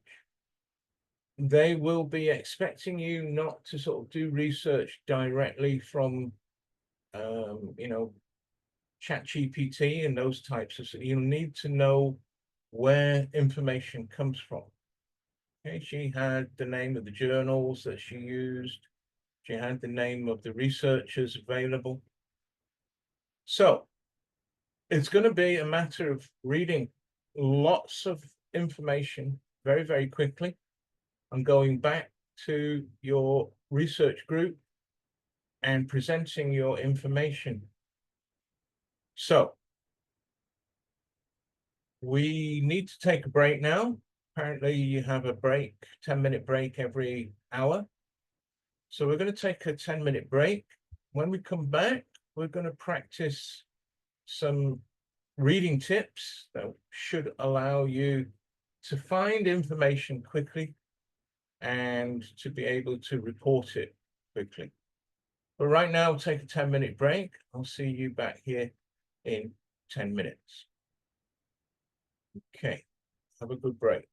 They will be expecting you not to sort of do research directly from, ChatGPT and those types of, you need to know where information comes from. Okay, she had the name of the journals that she used. She had the name of the researchers available. So it's going to be a matter of reading lots of information very, very quickly and going back to your research group and presenting your information. So we need to take a break now. Apparently you have a break, 10-minute break every hour. So we're going to take a 10-minute break. When we come back, we're going to practice some reading tips that should allow you to find information quickly and to be able to report it quickly. But right now, we'll take a 10-minute break. I'll see you back here in 10 minutes. Okay, have a good break.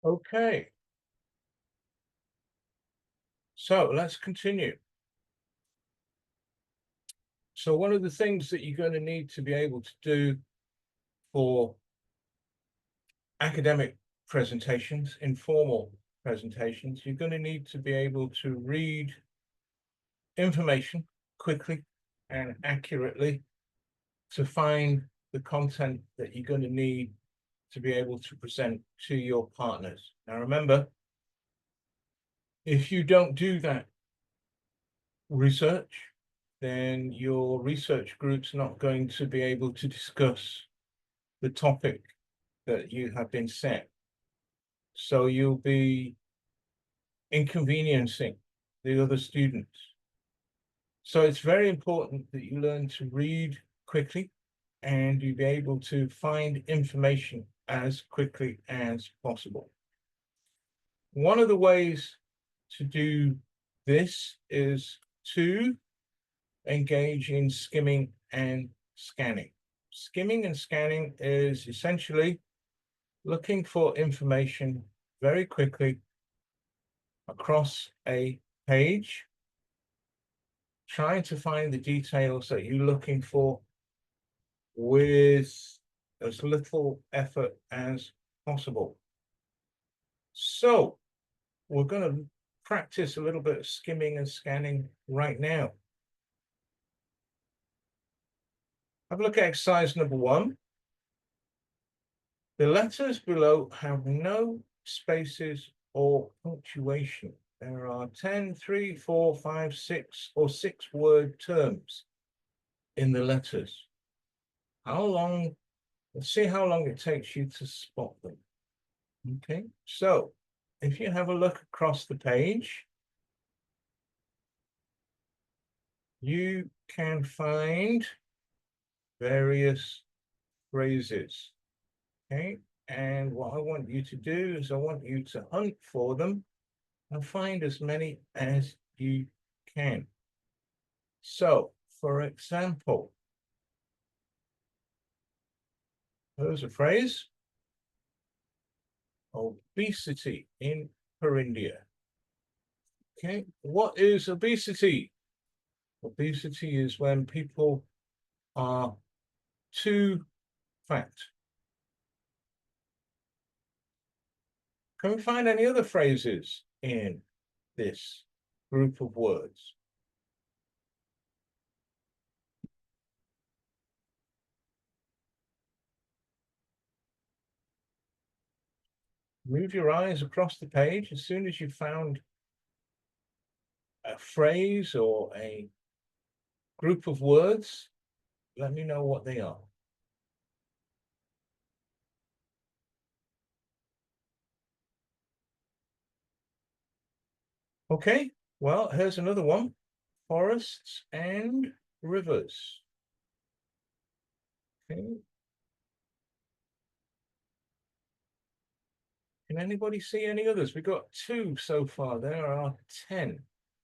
Okay. So let's continue. So one of the things that you're going to need to be able to do for academic presentations, informal presentations, you're going to need to be able to read information quickly and accurately to find the content that you're going to need to be able to present to your partners. Now remember, if you don't do that research, then your research group's not going to be able to discuss the topic that you have been set. So you'll be inconveniencing the other students. So it's very important that you learn to read quickly and you be able to find information as quickly as possible. One of the ways to do this is to engage in skimming and scanning. Skimming and scanning is essentially looking for information very quickly across a page, trying to find the details that you're looking for with as little effort as possible. So we're going to practice a little bit of skimming and scanning right now. Have a look at exercise number 1. The letters below have no spaces or punctuation. There are 10, 3, 4, 5, 6 or 6 word terms in the letters. How long? Let's see how long it takes you to spot them. Okay, so if you have a look across the page, you can find various phrases. Okay, and what I want you to do is I want you to hunt for them and find as many as you can. So, for example, here's a phrase: obesity in Carindia. Okay, what is obesity? Obesity is when people are too fat. Can we find any other phrases in this group of words? Move your eyes across the page. As soon as you've found a phrase or a group of words, let me know what they are. Okay, well, here's another one: forests and rivers. Okay. Can anybody see any others? We've got 2 so far. There are 10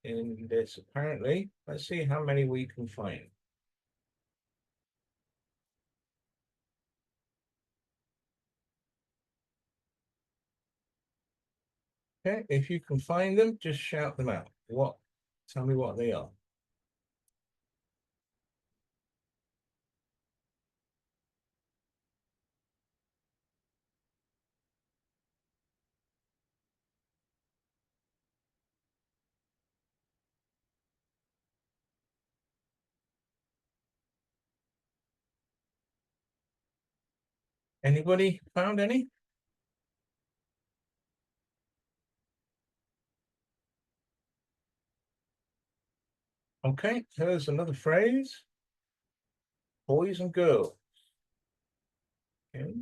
in this, apparently. Let's see how many we can find. Okay, if you can find them, just shout them out. Tell me what they are. Anybody found any? Okay, here's another phrase: boys and girls. Okay.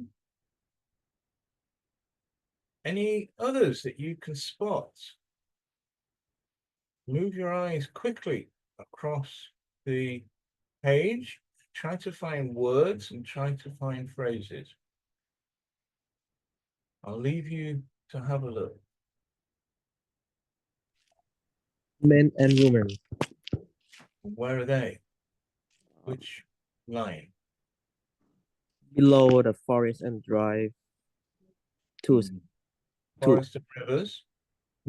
Any others that you can spot? Move your eyes quickly across the page. Try to find words and try to find phrases. I'll leave you to have a look. Men and women. Where are they? Which line? Below the forest and drive. 2. Two. Forest and rivers.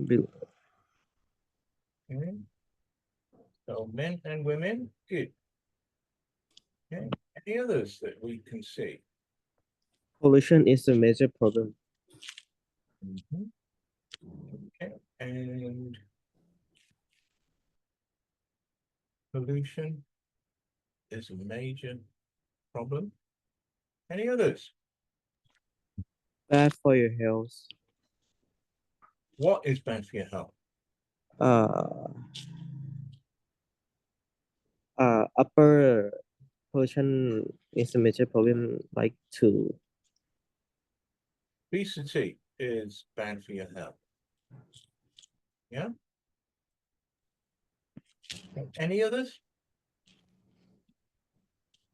Below. Okay. So men and women, good. Okay, any others that we can see? Pollution is a major problem. Mhm. Okay, and pollution is a major problem. Any others? Bad for your health. What is bad for your health? Uh, upper pollution is a major problem, like two. Obesity is bad for your health. Yeah? Any others?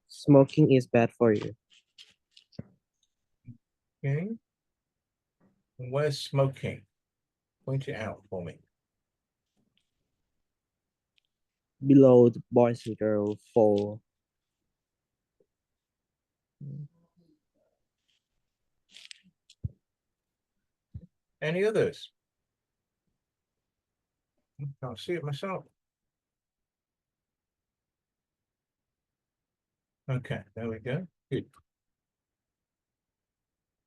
Smoking is bad for you. Okay. And where's smoking? Point it out for me. Below the boys and girls 4. Any others? Can't see it myself. Okay, there we go. Good.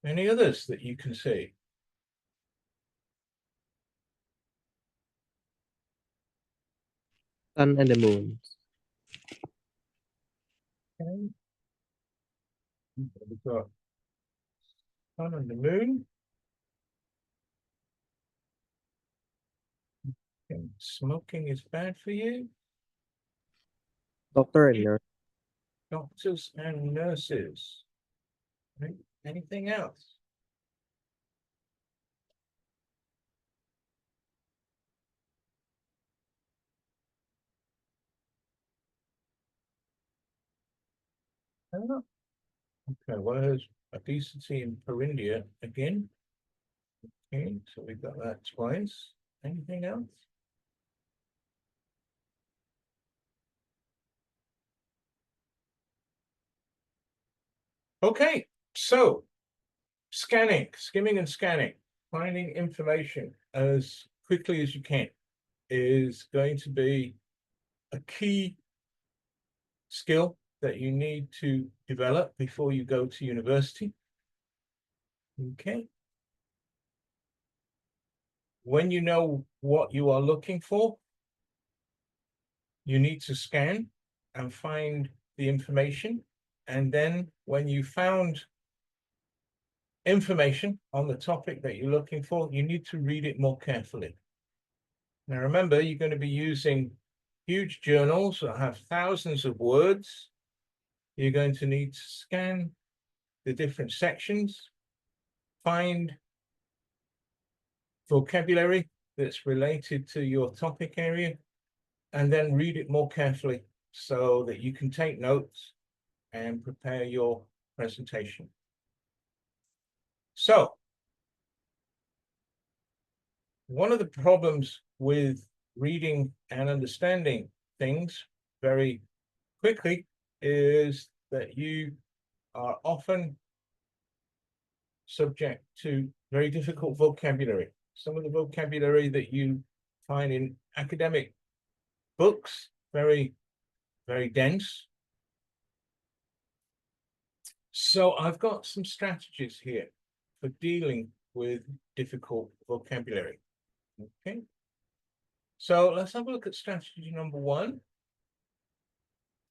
Any others that you can see? Sun and the moon. Okay. We've got sun and the moon. Okay. Smoking is bad for you. Doctor and nurse. Doctors and nurses. Right? Anything else? Oh. Okay, well, there's obesity in Perindia again. Okay, so we've got that twice. Anything else? Okay, so scanning, skimming and scanning, finding information as quickly as you can is going to be a key skill that you need to develop before you go to university. Okay. When you know what you are looking for, you need to scan and find the information. And then when you found information on the topic that you're looking for, you need to read it more carefully. Now, remember, you're going to be using huge journals that have thousands of words. You're going to need to scan the different sections, find vocabulary that's related to your topic area, and then read it more carefully so that you can take notes and prepare your presentation. So, one of the problems with reading and understanding things very quickly is that you are often subject to very difficult vocabulary. Some of the vocabulary that you find in academic books, very, very dense. So I've got some strategies here for dealing with difficult vocabulary. Okay. So let's have a look at strategy number 1.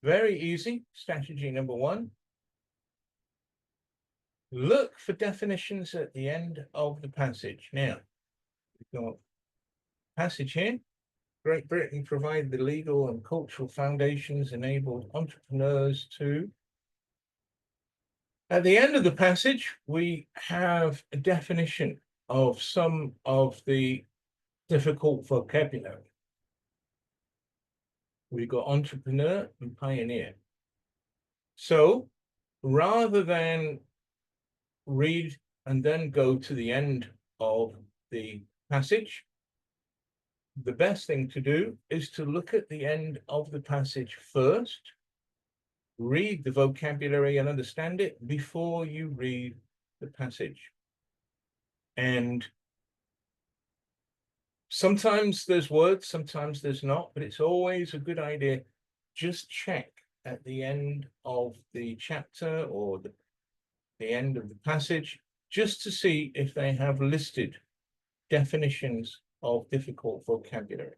Very easy. Strategy number 1. Look for definitions at the end of the passage. Now, we've got passage here. Great Britain provided the legal and cultural foundations enabled entrepreneurs to. At the end of the passage, we have a definition of some of the difficult vocabulary. We've got entrepreneur and pioneer. So rather than read and then go to the end of the passage, the best thing to do is to look at the end of the passage first, read the vocabulary and understand it before you read the passage. And Sometimes there's words, sometimes there's not, but it's always a good idea. Just check at the end of the chapter or the end of the passage, just to see if they have listed definitions of difficult vocabulary.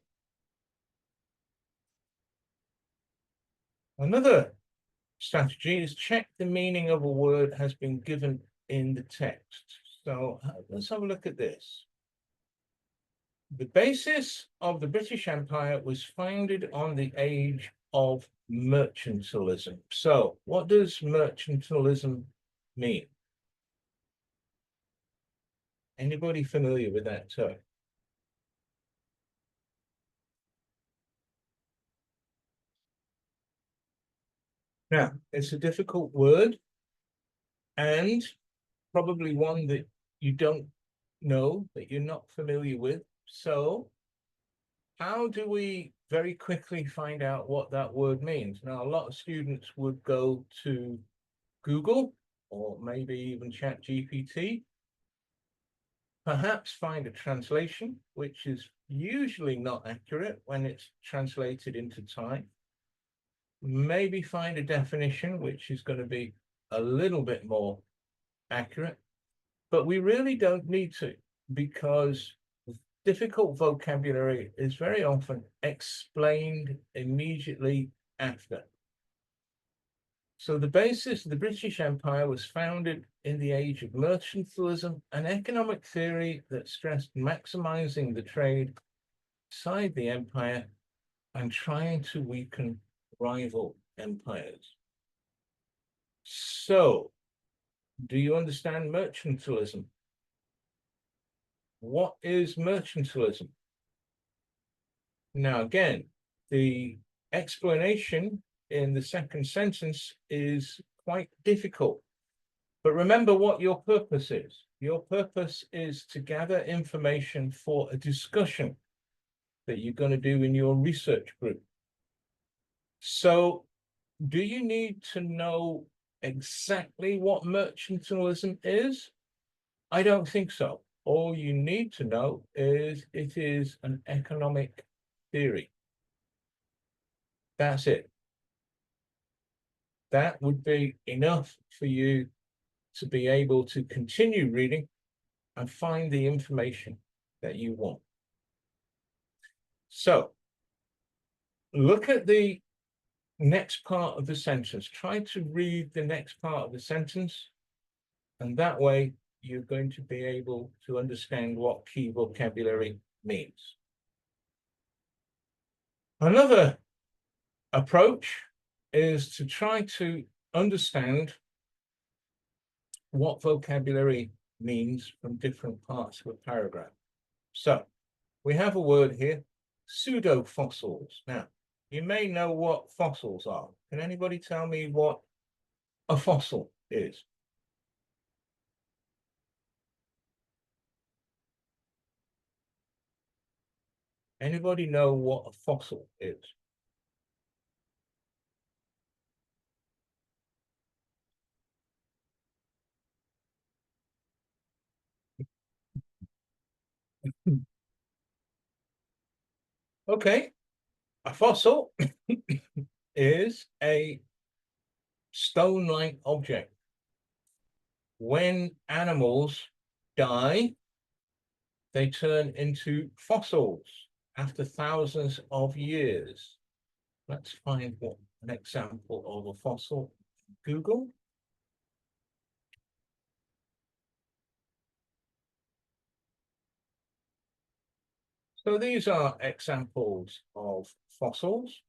Another strategy is check the meaning of a word has been given in the text. So let's have a look at this. The basis of the British Empire was founded on the age of mercantilism. So what does mercantilism mean? Anybody familiar with that term? Now, it's a difficult word and probably one that you don't know, that you're not familiar with. So how do we very quickly find out what that word means? Now, a lot of students would go to Google or maybe even ChatGPT, perhaps find a translation, which is usually not accurate when it's translated into Thai. Maybe find a definition, which is going to be a little bit more accurate, but we really don't need to, because difficult vocabulary is very often explained immediately after. So the basis of the British Empire was founded in the age of mercantilism, an economic theory that stressed maximizing the trade inside the empire and trying to weaken rival empires. So, do you understand mercantilism? What is mercantilism? Now, again, the explanation in the second sentence is quite difficult. But remember what your purpose is. Your purpose is to gather information for a discussion that you're going to do in your research group. So, do you need to know exactly what mercantilism is? I don't think so. All you need to know is it is an economic theory. That's it. That would be enough for you to be able to continue reading and find the information that you want. So, look at the next part of the sentence. Try to read the next part of the sentence, and that way you're going to be able to understand what key vocabulary means. Another approach is to try to understand what vocabulary means from different parts of a paragraph. So we have a word here, pseudofossils. Now, you may know what fossils are. Can anybody tell me what a fossil is? Anybody know what a fossil is? Okay, a fossil is a stone-like object. When animals die, they turn into fossils after thousands of years. Let's find what an example of a fossil. Google. So these are examples of fossils.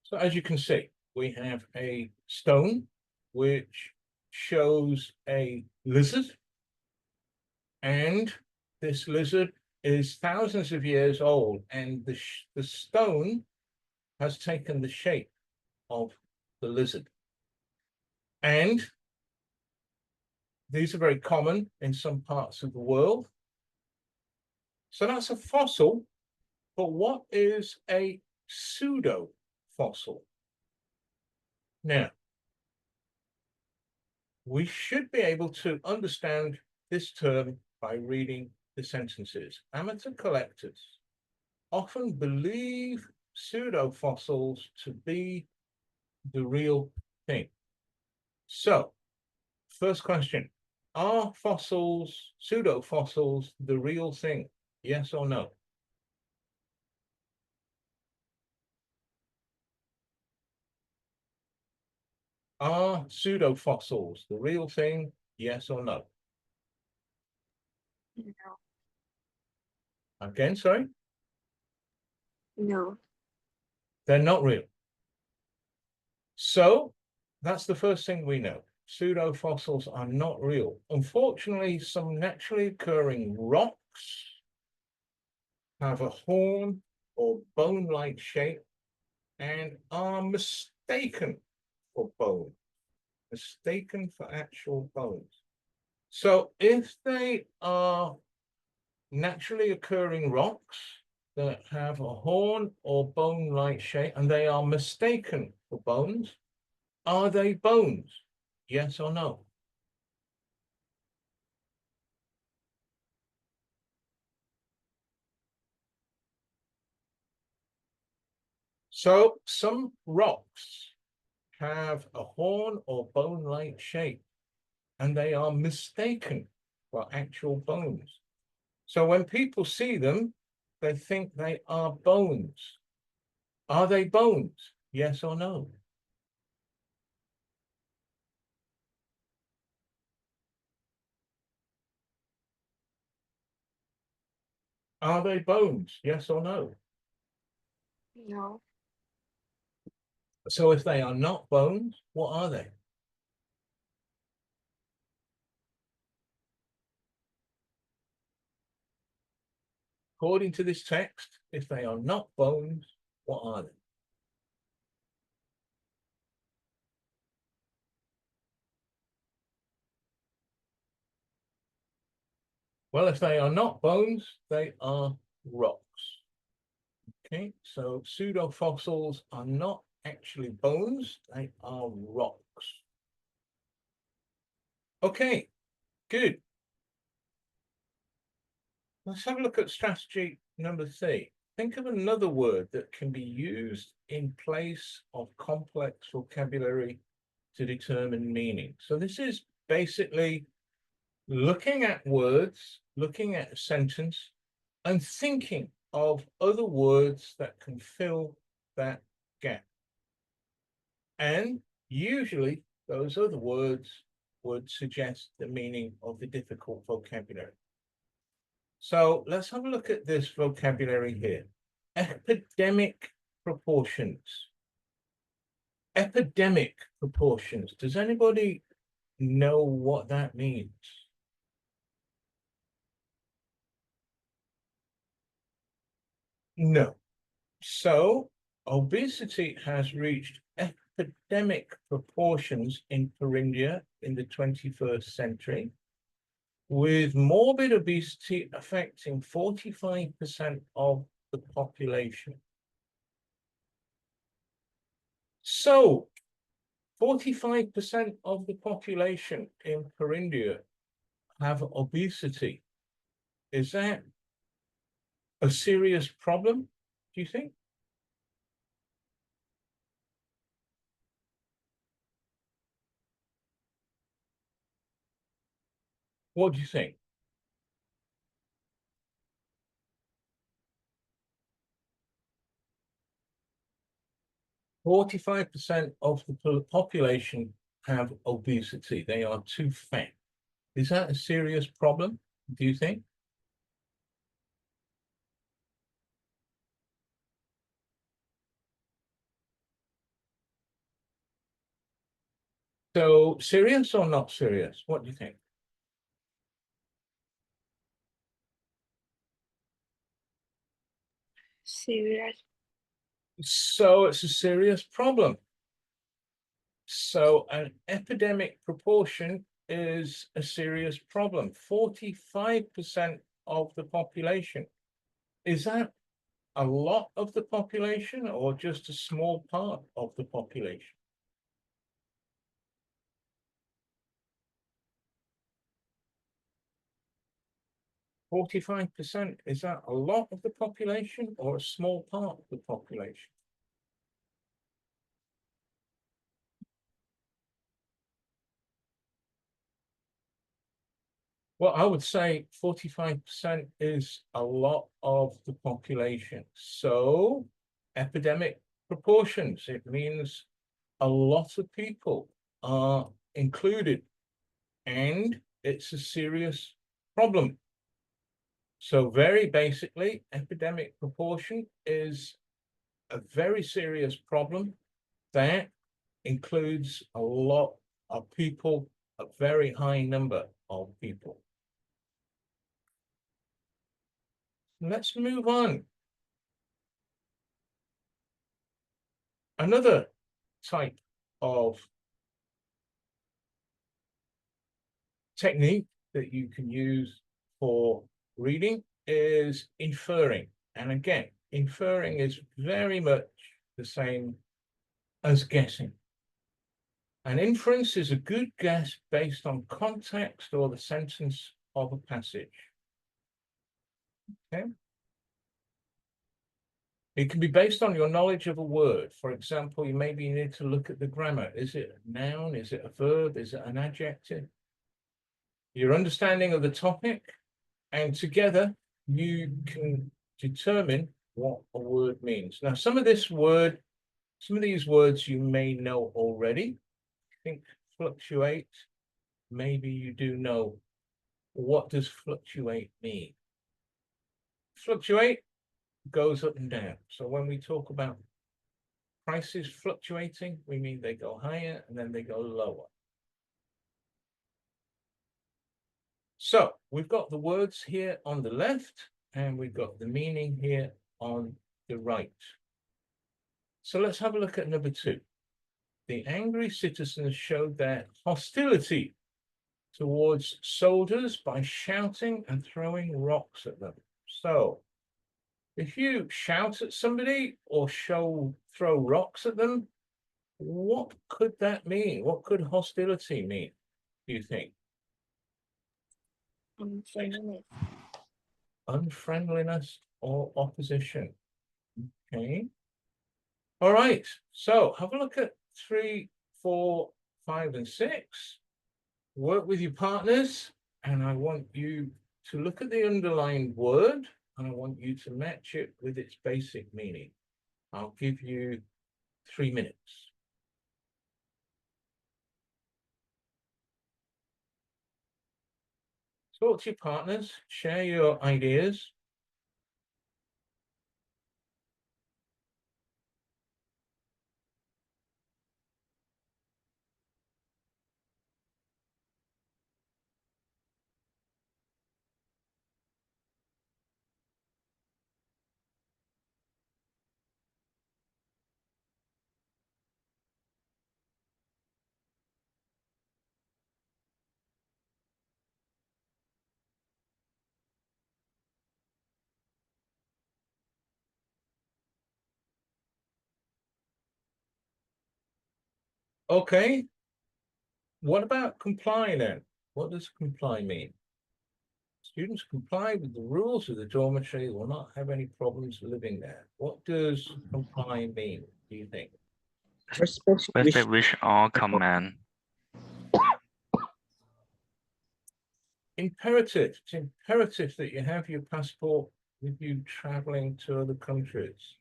So as you can see, we have a stone which shows a lizard, and this lizard is thousands of years old, and the stone has taken the shape of the lizard. And these are very common in some parts of the world. So that's a fossil, but what is a pseudo fossil? Now, we should be able to understand this term by reading the sentences. Amateur collectors often believe pseudofossils to be the real thing. So, first question, are fossils, pseudofossils, the real thing? Yes or no? Are pseudofossils the real thing? Yes or no? No. Again, sorry? No. They're not real. So that's the first thing we know. Pseudofossils are not real. Unfortunately, some naturally occurring rocks have a horn or bone-like shape and are mistaken for bone, mistaken for actual bones. So if they are naturally occurring rocks that have a horn or bone-like shape and they are mistaken for bones, are they bones? Yes or no? So some rocks have a horn or bone-like shape and they are mistaken for actual bones. So when people see them, they think they are bones. Are they bones? Yes or no? Are they bones? Yes or no? No. So if they are not bones, what are they? According to this text, if they are not bones, what are they? Well, if they are not bones, they are rocks. Okay, so pseudofossils are not actually bones, they are rocks. Okay, good. Let's have a look at strategy number 3. Think of another word that can be used in place of complex vocabulary to determine meaning. So this is basically looking at words, looking at a sentence, and thinking of other words that can fill that gap. And usually those other words would suggest the meaning of the difficult vocabulary. So let's have a look at this vocabulary here. Epidemic proportions. Epidemic proportions. Does anybody know what that means? No. So obesity has reached epidemic proportions in Thuringia in the 21st century, with morbid obesity affecting 45% of the population. So 45% of the population in Thuringia have obesity. Is that a serious problem, do you think? What do you think? %45 of the population have obesity. They are too fat. Is that a serious problem, do you think? So serious or not serious? What do you think? Serious. So it's a serious problem. So an epidemic proportion is a serious problem. 45% of the population. Is that a lot of the population or just a small part of the population? 45%, is that a lot of the population or a small part of the population? Well, I would say 45% is a lot of the population. So epidemic proportions, it means a lot of people are included and it's a serious problem. So very basically, epidemic proportion is a very serious problem that includes a lot of people, a very high number of people. Let's move on. Another type of technique that you can use for reading is inferring. And again, inferring is very much the same as guessing. An inference is a good guess based on context or the sentence of a passage. Okay. It can be based on your knowledge of a word. For example, you maybe need to look at the grammar. Is it a noun? Is it a verb? Is it an adjective? Your understanding of the topic, and together you can determine what a word means. Now, some of these words you may know already. Think fluctuate. Maybe you do know. What does fluctuate mean? Fluctuate goes up and down. So when we talk about prices fluctuating, we mean they go higher and then they go lower. So we've got the words here on the left and we've got the meaning here on the right. So let's have a look at number 2. The angry citizens showed their hostility towards soldiers by shouting and throwing rocks at them. So if you shout at somebody or throw rocks at them, what could that mean? What could hostility mean, do you think? Unfriendliness or opposition. Okay. All right. So have a look at 3, 4, 5, and 6. Work with your partners, and I want you to look at the underlined word, and I want you to match it with its basic meaning. I'll give you 3 minutes. Talk to your partners, share your ideas. Okay. What about comply then? What does comply mean? Students comply with the rules of the dormitory will not have any problems living there. What does comply mean, do you think? Respect wish or command. Imperative. It's imperative that you have your passport with you traveling to other countries.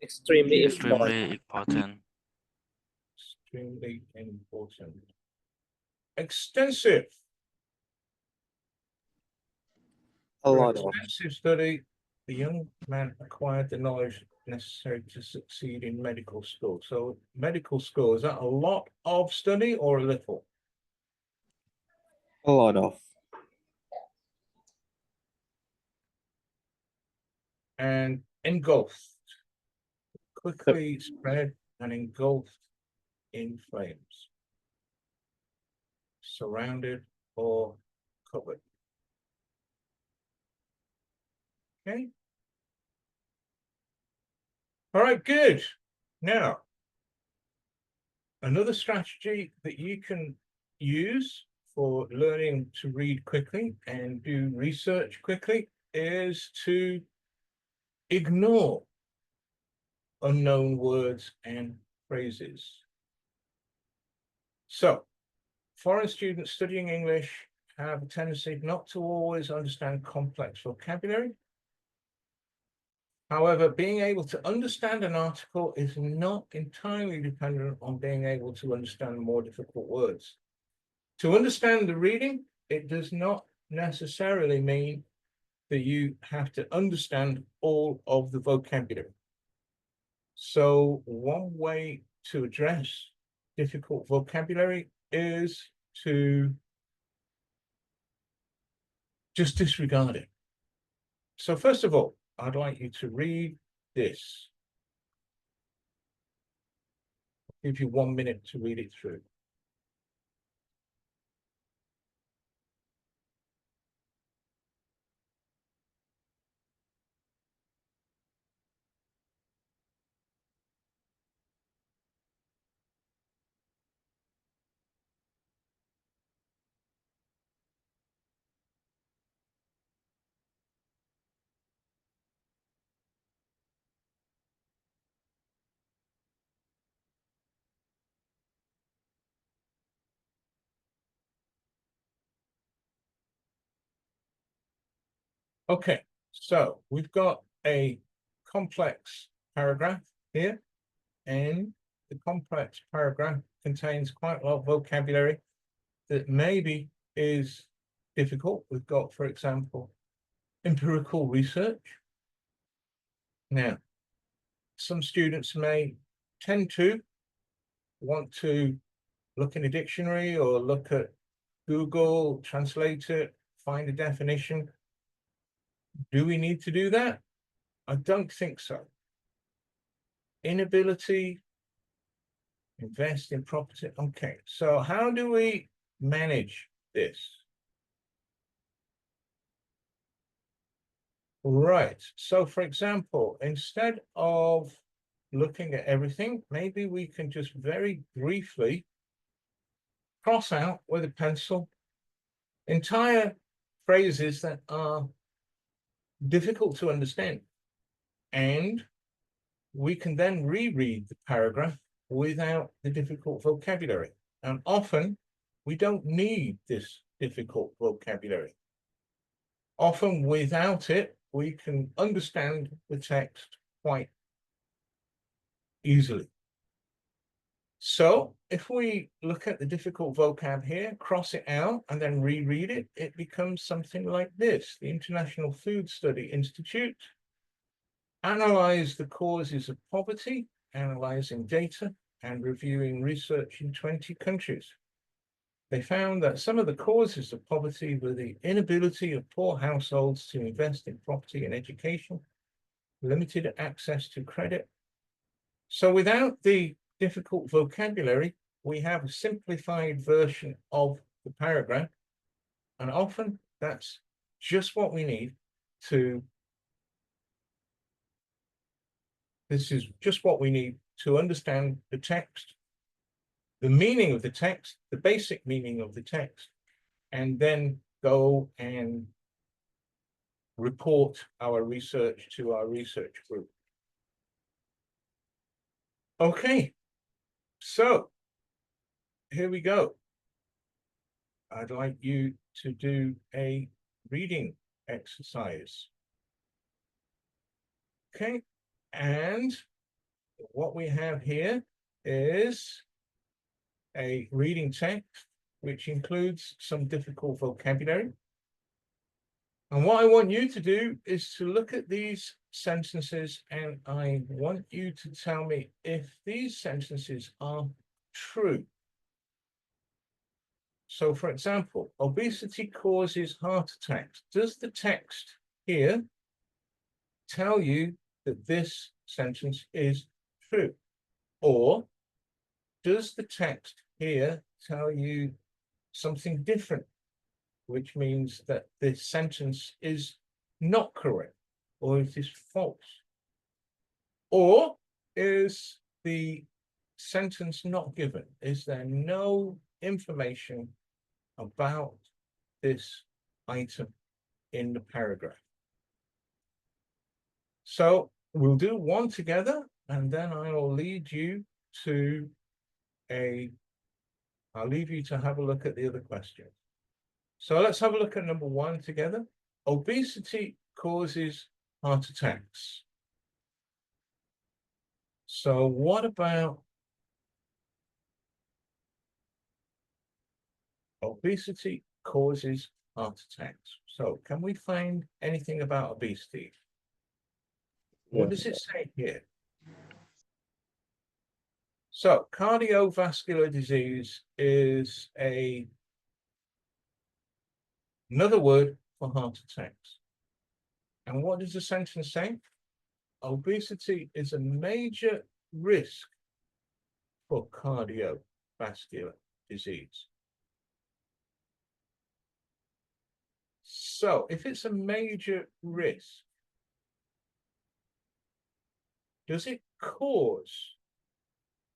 Extremely Extremely important. Extremely important. Extensive. A Through lot of. extensive study, the young man acquired the knowledge necessary to succeed in medical school. So medical school, is that a lot of study or a little? A lot of. And engulfed. Quickly spread and engulfed in flames. Surrounded or covered. Okay. All right, good. Now, another strategy that you can use for learning to read quickly and do research quickly is to ignore unknown words and phrases. So, foreign students studying English have a tendency not to always understand complex vocabulary. However, being able to understand an article is not entirely dependent on being able to understand more difficult words. To understand the reading, it does not necessarily mean that you have to understand all of the vocabulary. So one way to address difficult vocabulary is to just disregard it. So first of all, I'd like you to read this. I'll give you 1 minute to read it through. Okay, so we've got a complex paragraph here, and the complex paragraph contains quite a lot of vocabulary that maybe is difficult. We've got, for example, empirical research. Now, some students may tend to want to look in a dictionary or look at Google, translate it, find a definition. Do we need to do that? I don't think so. Inability, invest in property. Okay, so how do we manage this? Right, so for example, instead of looking at everything, maybe we can just very briefly cross out with a pencil entire phrases that are difficult to understand. And we can then reread the paragraph without the difficult vocabulary. And often we don't need this difficult vocabulary. Often without it, we can understand the text quite easily. So if we look at the difficult vocab here, cross it out and then reread it, it becomes something like this. The International Food Study Institute analyzed the causes of poverty, analyzing data and reviewing research in 20 countries. They found that some of the causes of poverty were the inability of poor households to invest in property and education, limited access to credit. So without the difficult vocabulary, we have a simplified version of the paragraph, and often that's just what we need to, this is just what we need to understand the text, the meaning of the text, the basic meaning of the text, and then go and report our research to our research group. Okay, so here we go. I'd like you to do a reading exercise. Okay, and what we have here is a reading text, which includes some difficult vocabulary. And what I want you to do is to look at these sentences, and I want you to tell me if these sentences are true. So, for example, obesity causes heart attacks. Does the text here tell you that this sentence is true? Or does the text here tell you something different, which means that this sentence is not correct, or it is false? Or is the sentence not given? Is there no information about this item in the paragraph. So we'll do one together, and then I'll lead you to I'll leave you to have a look at the other question. So let's have a look at number one together. Obesity causes heart attacks. So what about obesity causes heart attacks? So can we find anything about obesity? What does it say here? So cardiovascular disease is another word for heart attacks. And what does the sentence say? Obesity is a major risk for cardiovascular disease. So if it's a major risk, does it cause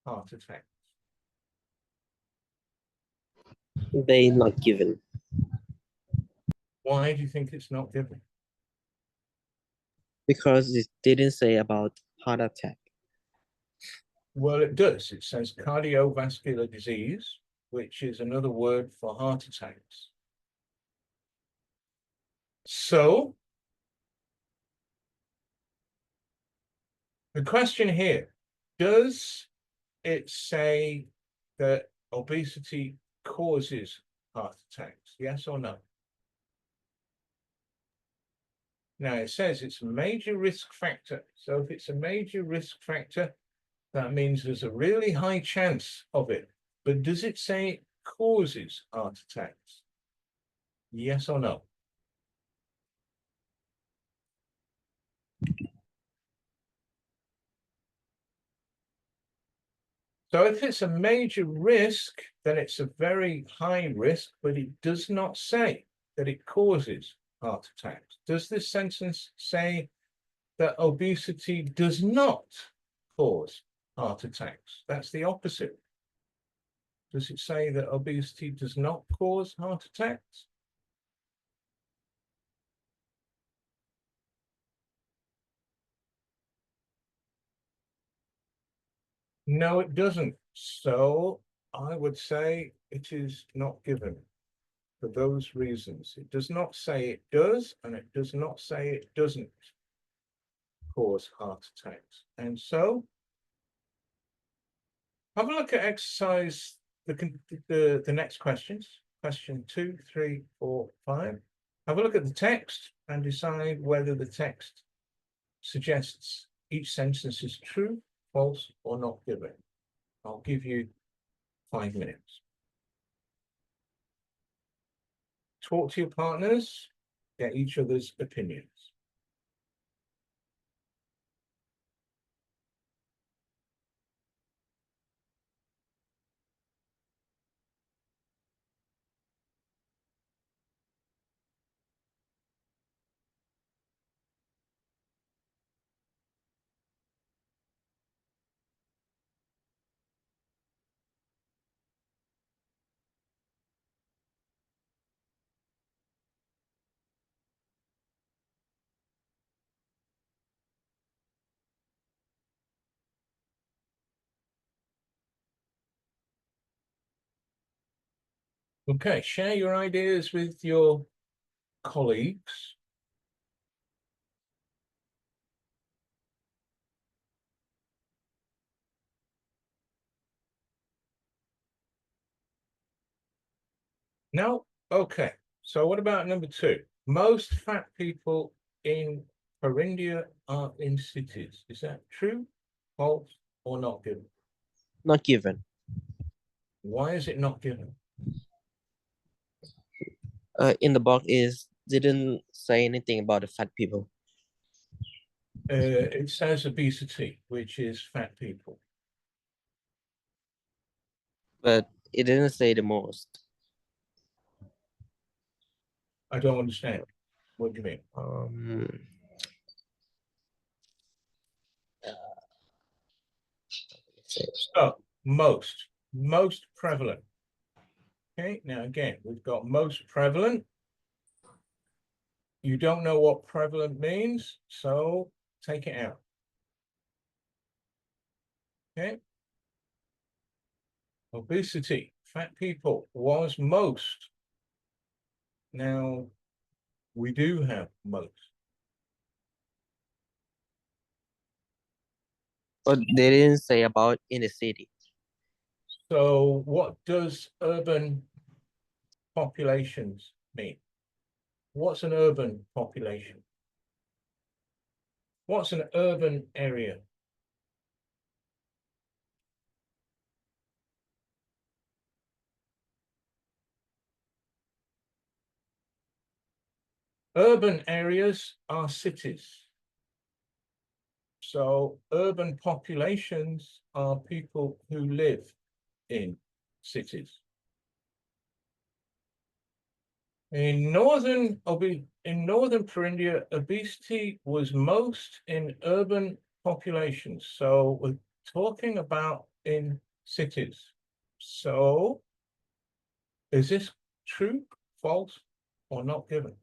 heart attacks? They not given Why do you think it's not given? because it didn't say about heart attack. Well, it does. It says cardiovascular disease, which is another word for heart attacks. So the question here, does it say that obesity causes heart attacks? Yes or no? Now it says it's a major risk factor. So if it's a major risk factor, that means there's a really high chance of it. But does it say it causes heart attacks? Yes or no? So if it's a major risk, then it's a very high risk, but it does not say that it causes heart attacks. Does this sentence say that obesity does not cause heart attacks? That's the opposite. Does it say that obesity does not cause heart attacks? No, it doesn't. So I would say it is not given for those reasons. It does not say it does, and it does not say it doesn't cause heart attacks. And so have a look at exercise, the next questions, question 2, 3, 4, 5. Have a look at the text and decide whether the text suggests each sentence is true, false, or not given. I'll give you 5 minutes. Talk to your partners, get each other's opinions. Okay, share your ideas with your colleagues. No? Okay. So what about number 2? Most fat people in Carindia are in cities. Is that true, false, or not given? Not given. Why is it not given? In the box is didn't say anything about the fat people. It says obesity, which is fat people. But it didn't say the most. I don't understand. What do you mean? So most prevalent. Okay, now again, we've got most prevalent. You don't know what prevalent means, so take it out. Okay. Obesity, fat people was most. Now, we do have most. But they didn't say about in the city. So what does urban populations mean? What's an urban population? What's an urban area? Urban areas are cities. So urban populations are people who live in cities. In northern Purindia, obesity was most in urban populations. So we're talking about in cities. So is this true, false, or not given?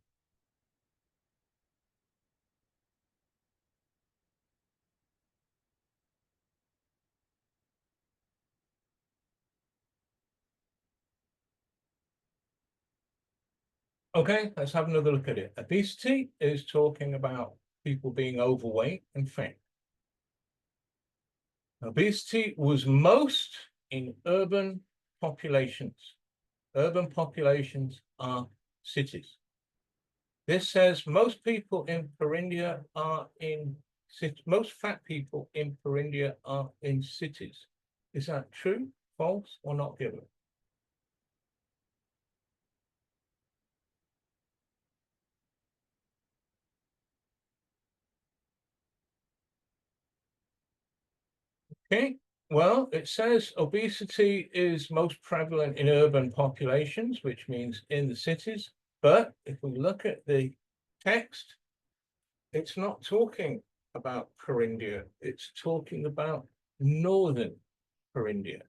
Okay, let's have another look at it. Obesity is talking about people being overweight and fat. Obesity was most in urban populations. Urban populations are cities. This says most people in Purindia are in most fat people in Purindia are in cities. Is that true, false, or not given? Okay, well, it says obesity is most prevalent in urban populations, which means in the cities. But if we look at the text, it's not talking about Purindia. It's talking about northern Purindia.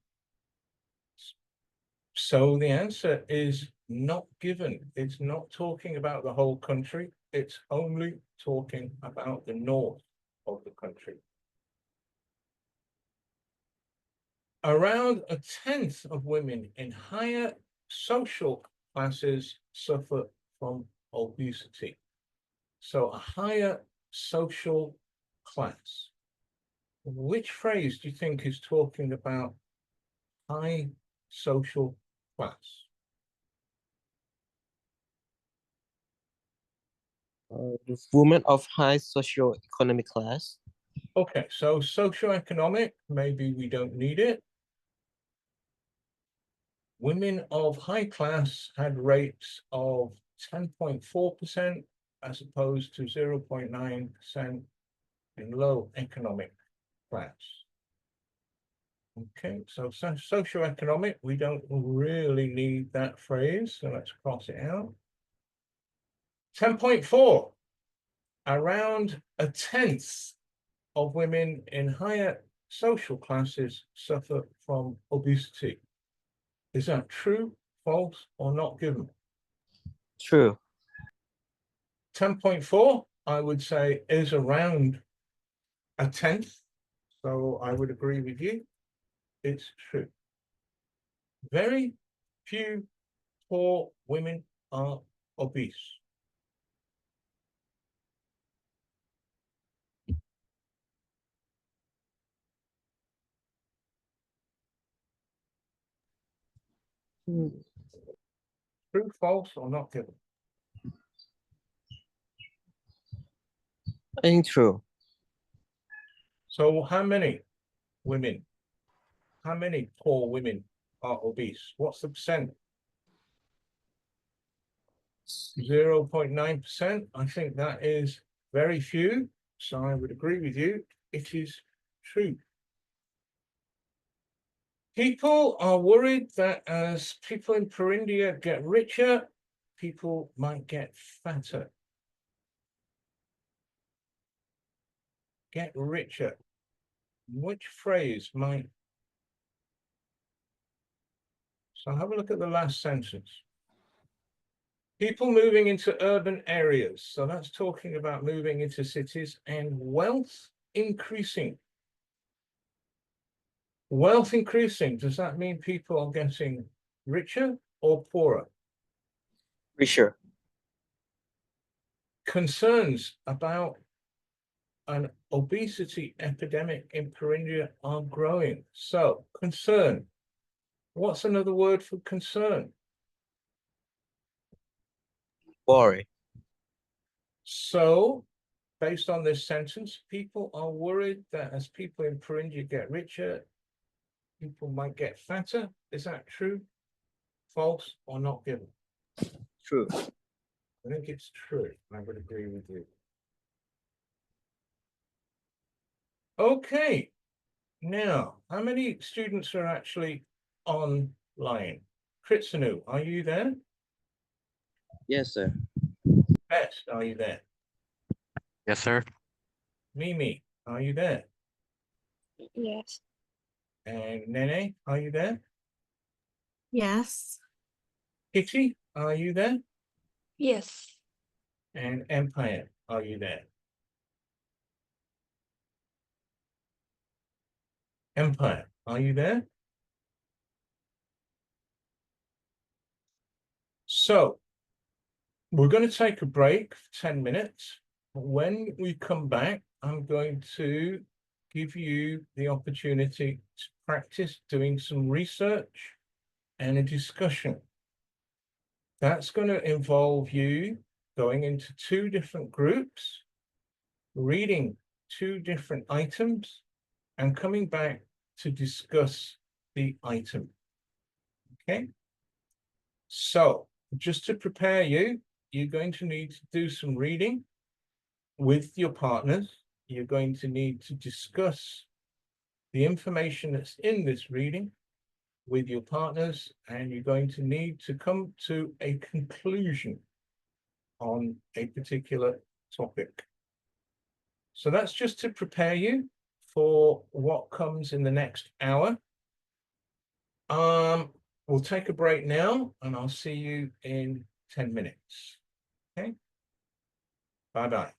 So the answer is not given. It's not talking about the whole country. It's only talking about the north of the country. Around a tenth of women in higher social classes suffer from obesity. So a higher social class. Which phrase do you think is talking about high social class? Women of high socio-economic class. Okay, so socioeconomic, maybe we don't need it. Women of high class had rates of 10.4% as opposed to 0.9% in low economic class. Okay, so socioeconomic, we don't really need that phrase, so let's cross it out. 10.4, around a tenth of women in higher social classes suffer from obesity. Is that true, false, or not given? True. 10.4, I would say, is around a tenth. So I would agree with you. It's true. Very few poor women are obese. True, false, or not given? I think true. So how many women, how many poor women are obese? What's the percent? 0.9%. I think that is very few. So I would agree with you. It is true. People are worried that as people in Purindia get richer, people might get fatter. Get richer. Which phrase might So have a look at the last sentence. People moving into urban areas. So that's talking about moving into cities and wealth increasing. Wealth increasing, does that mean people are getting richer or poorer? Richer. Concerns about an obesity epidemic in Thuringia are growing. So, concern. What's another word for concern? Worry. So, based on this sentence, people are worried that as people in Thuringia get richer, people might get fatter. Is that true, false, or not given? True. I think it's true. I would agree with you. Okay. Now, how many students are actually online? Kritsanu, are you there? Yes, sir. Best, are you there? Yes, sir. Mimi, are you there? Yes. And Nene, are you there? Yes. Kitty, are you there? Yes. And Empire, are you there? Empire, are you there? So, we're going to take a break for 10 minutes. When we come back, I'm going to give you the opportunity to practice doing some research and a discussion. That's going to involve you going into two different groups, reading two different items, and coming back to discuss the item. Okay? So, just to prepare you, you're going to need to do some reading with your partners. You're going to need to discuss the information that's in this reading with your partners, and you're going to need to come to a conclusion on a particular topic. So that's just to prepare you for what comes in the next hour. We'll take a break now, and I'll see you in 10 minutes. Okay? Bye-bye.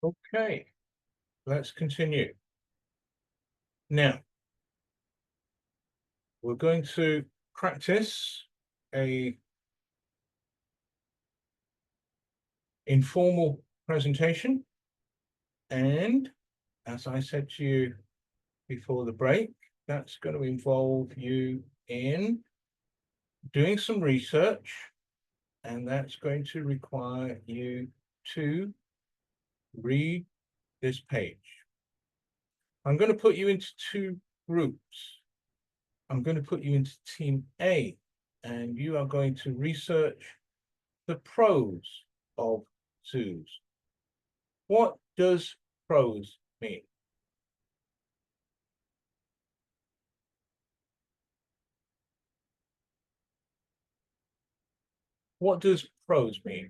Okay, let's continue. Now, we're going to practice a informal presentation. And as I said to you before the break, that's going to involve you in doing some research, and that's going to require you to read this page. I'm going to put you into two groups. I'm going to put you into team A, and you are going to research the pros of zoos. What does pros mean? What does pros mean?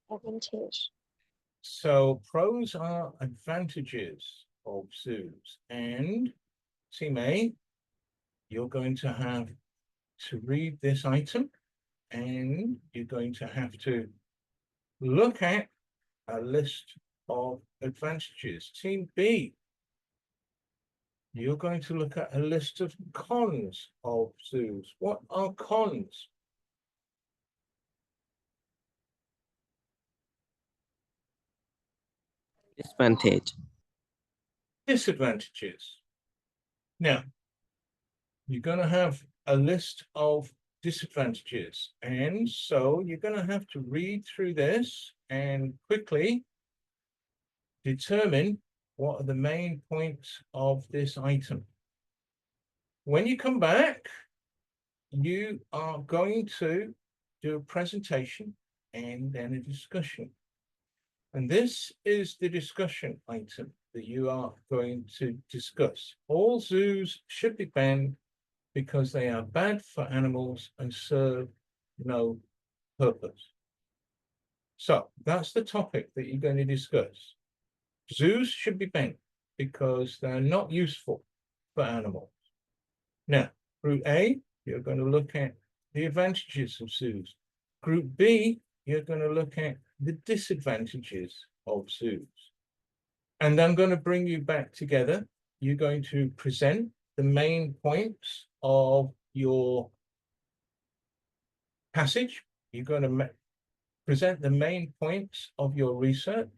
Advantage. So pros are advantages of zoos, and team A, you're going to have to read this item, and you're going to have to look at a list of advantages. Team B, you're going to look at a list of cons of zoos. What are cons? Disadvantage. Disadvantages. Now, you're going to have a list of disadvantages, and so you're going to have to read through this and quickly determine what are the main points of this item. When you come back, you are going to do a presentation and then a discussion. And this is the discussion item that you are going to discuss. All zoos should be banned because they are bad for animals and serve no purpose. So that's the topic that you're going to discuss. Zoos should be banned because they're not useful for animals. Now, Group A, you're going to look at the advantages of zoos. Group B, you're going to look at the disadvantages of zoos. And I'm going to bring you back together. You're going to present the main points of your passage. You're going to present the main points of your research.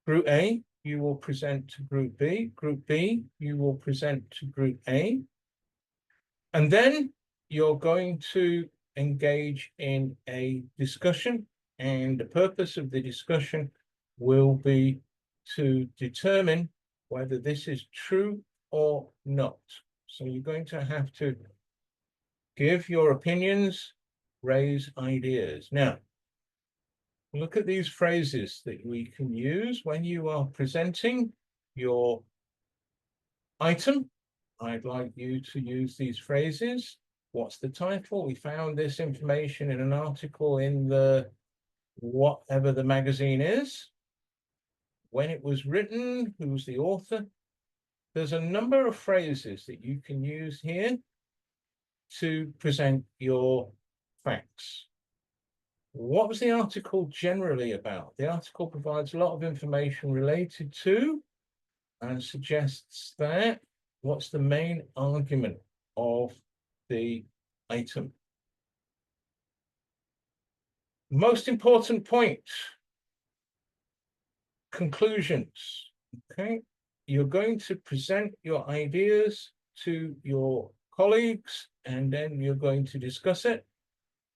Group A, you will present to Group B. Group B, you will present to Group A. And then you're going to engage in a discussion, and the purpose of the discussion will be to determine whether this is true or not. So you're going to have to give your opinions, raise ideas. Now, look at these phrases that we can use when you are presenting your item. I'd like you to use these phrases. What's the title? We found this information in an article in the whatever the magazine is. When it was written, who's the author? There's a number of phrases that you can use here to present your facts. What was the article generally about? The article provides a lot of information related to and suggests that what's the main argument of the item. Most important point, conclusions. Okay, you're going to present your ideas to your colleagues, and then you're going to discuss it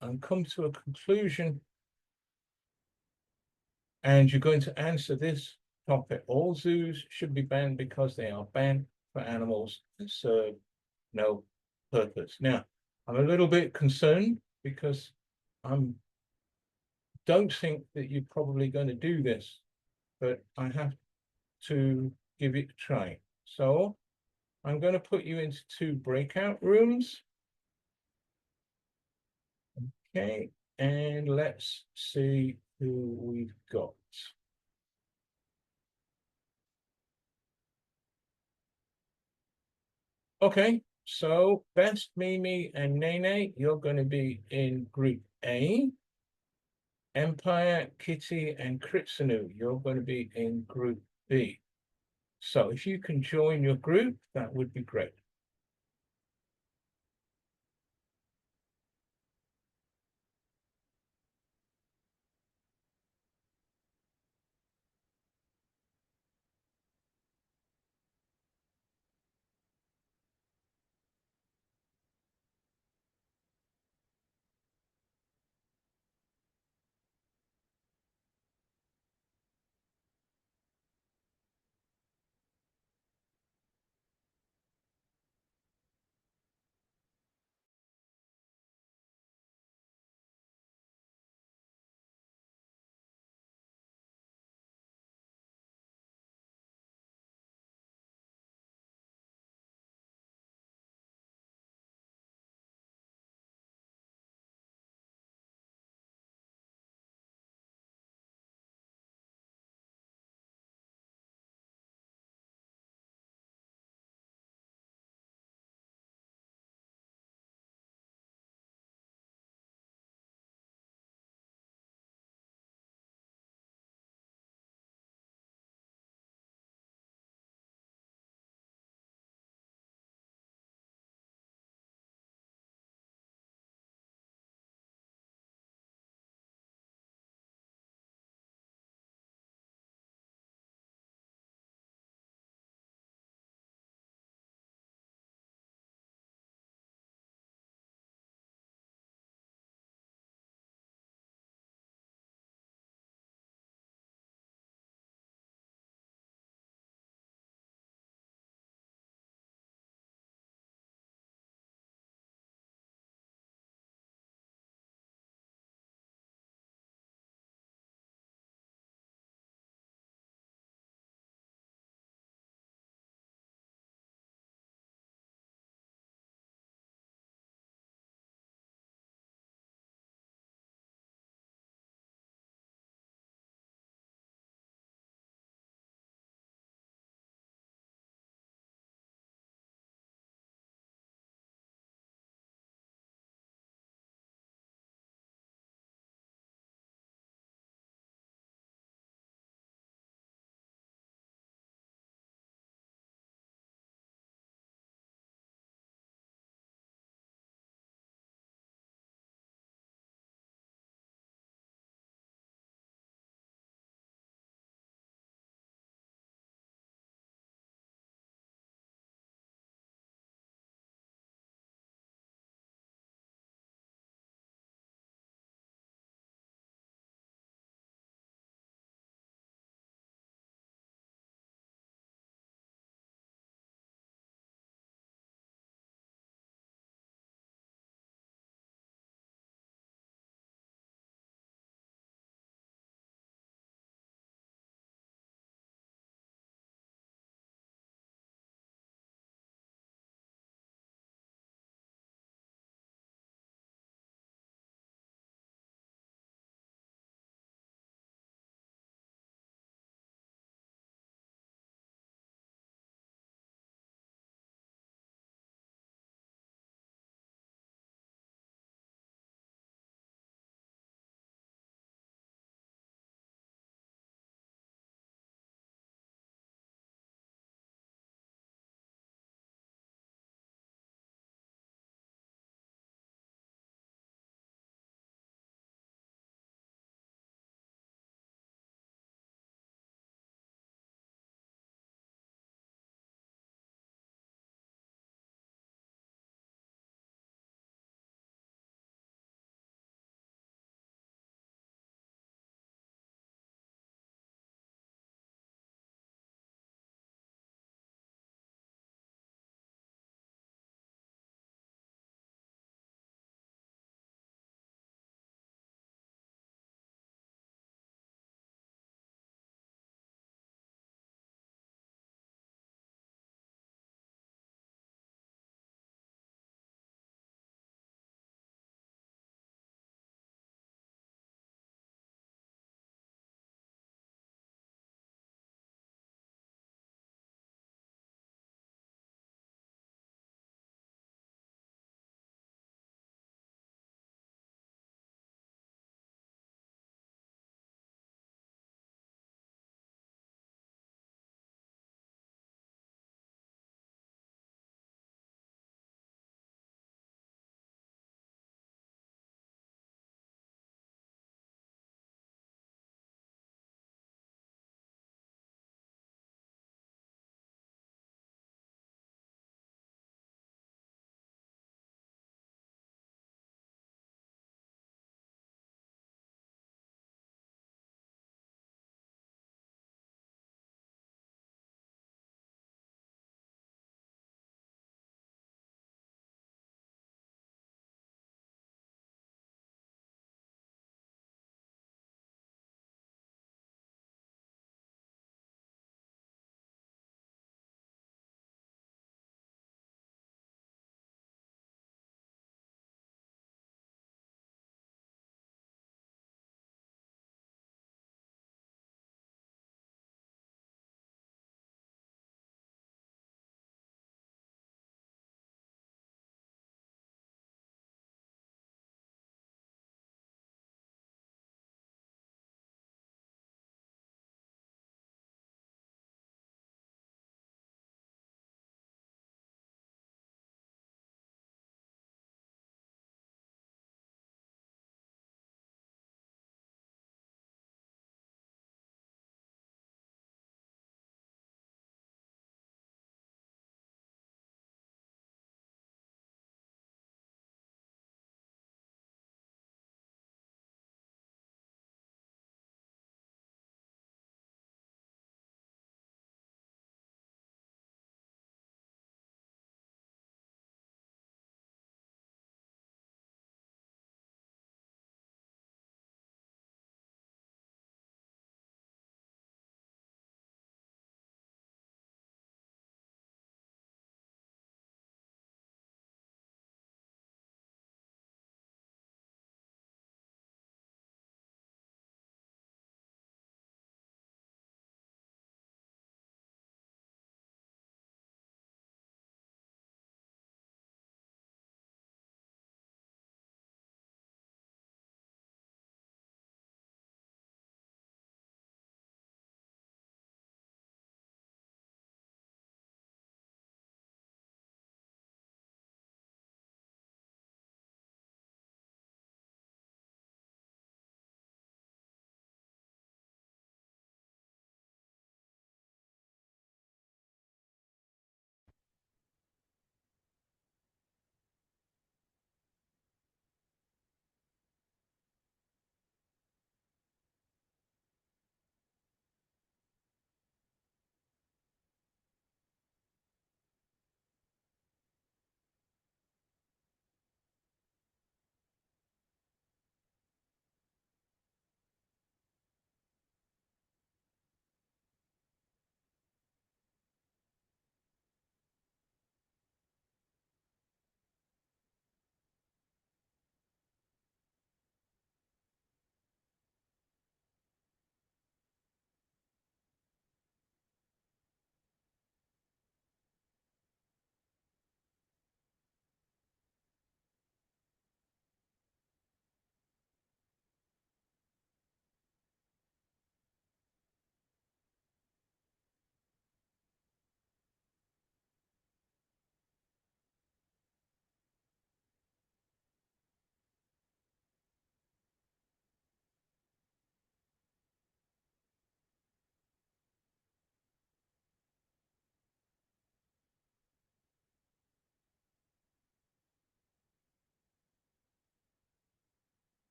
and come to a conclusion. And you're going to answer this topic. All zoos should be banned because they are banned for animals that serve no purpose. Now, I'm a little bit concerned because don't think that you're probably going to do this, but I have to give it a try. So I'm going to put you into two breakout rooms. Okay, and let's see who we've got. Okay, so Best, Mimi, and Nene, you're going to be in Group A. Empire, Kitty, and Kritsunu, you're going to be in Group B. So if you can join your group, that would be great.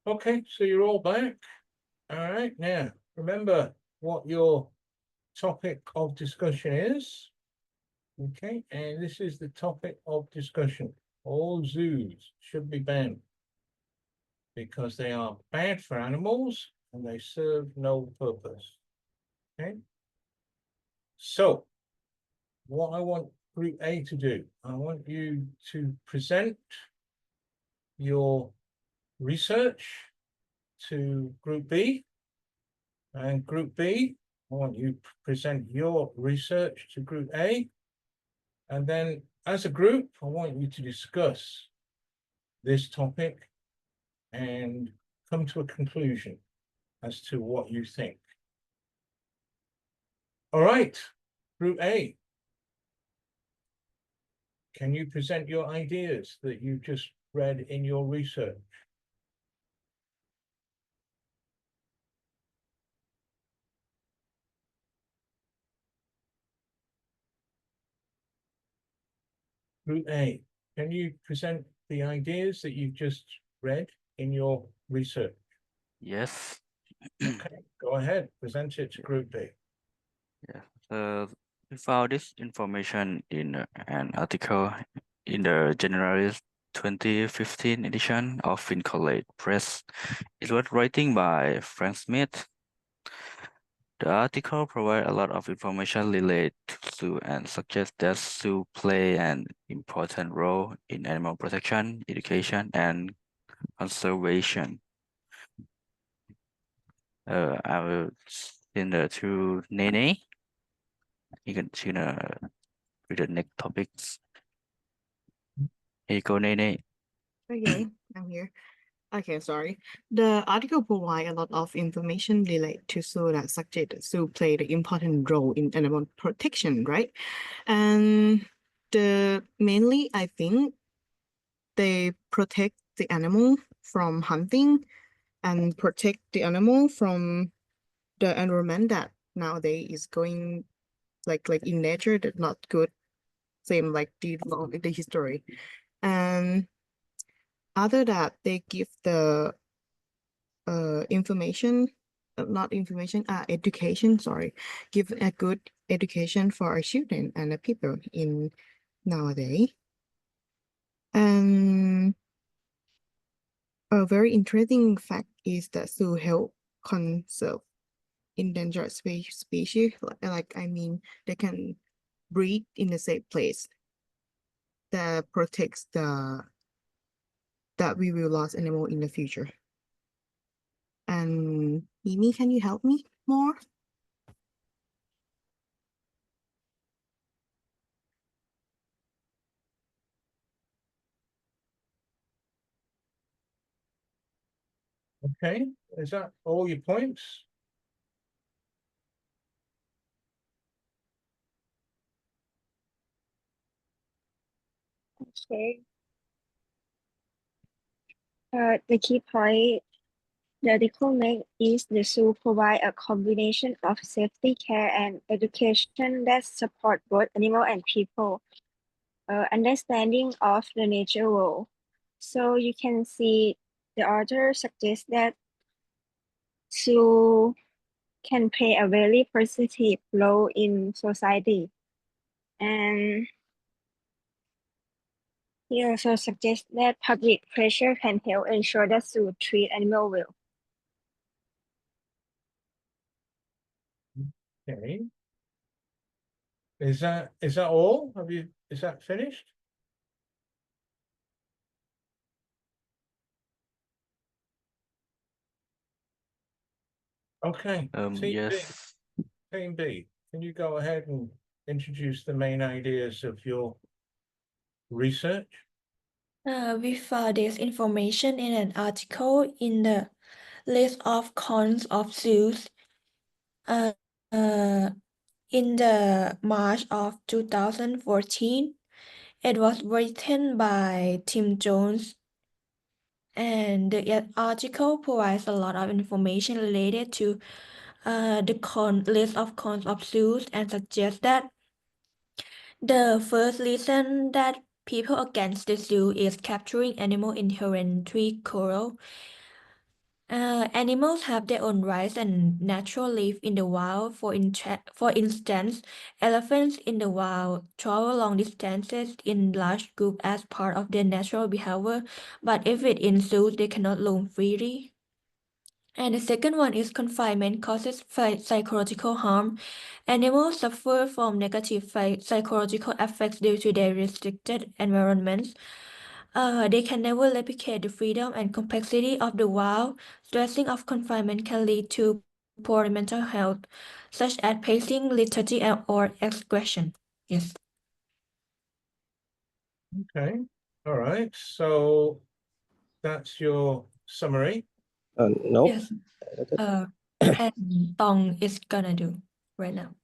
Okay, so you're all back. All right, now remember what your topic of discussion is. Okay, and this is the topic of discussion. All zoos should be banned because they are bad for animals and they serve no purpose. Okay. So what I want Group A to do, I want you to present your research to Group B. And Group B, I want you to present your research to Group A. And then as a group, I want you to discuss this topic and come to a conclusion as to what you think. All right, Group A. Can you present your ideas that you just read in your research? Group A, can you present the ideas that you've just read in your research? Yes. Okay, go ahead, present it to Group B. We found this information in an article in the January 2015 edition of Fin College Press. It was written by Frank Smith. The article provides a lot of information related to zoo and suggests that zoo play an important role in animal protection, education, and conservation. I will send it to Nene. You can read the next topics. Here you go, Nene. Okay, I'm here. Okay, sorry. The article provides a lot of information related to zoo that suggest that zoo play the important role in animal protection, right? And mainly, I think they protect the animal from hunting and protect the animal from the environment that nowadays is going like in nature that's not good. Same like the history. And other that they give the information, not information, education, sorry, give a good education for our children and the people in nowadays. And a very interesting fact is that zoo help conserve endangered species. I mean, they can breed in a safe place that protects that we will lose animal in the future. And Mimi, can you help me more? Okay, is that all your points? Okay. The key point the article makes is the zoo provide a combination of safety care and education that support both animal and people. Understanding of the nature role. So you can see the author suggests that zoo can play a very positive role in society. And He also suggests that public pressure can help ensure that zoos treat animals well. Okay. Is that all? Is that finished? Okay. Team B. Yes. Team B, can you go ahead and introduce the main ideas of your research? We found this information in an article in the list of cons of zoos uh, in the March of 2014. It was written by Tim Jones, and the article provides a lot of information related to the list of cons of zoos and suggests that the first reason that people against the zoo is capturing animal inherently cruel. Animals have their own rights and natural live in the wild. For instance, elephants in the wild travel long distances in large groups as part of their natural behavior, but if it in zoos, they cannot roam freely. And the second one is confinement causes psychological harm. Animals suffer from negative psychological effects due to their restricted environments. They can never replicate the freedom and complexity of the wild. Stressing of confinement can lead to poor mental health, such as pacing, lethargy, or aggression. Yes. Okay, all right, so that's your summary. Nope. Yes. And Tong is gonna do right now.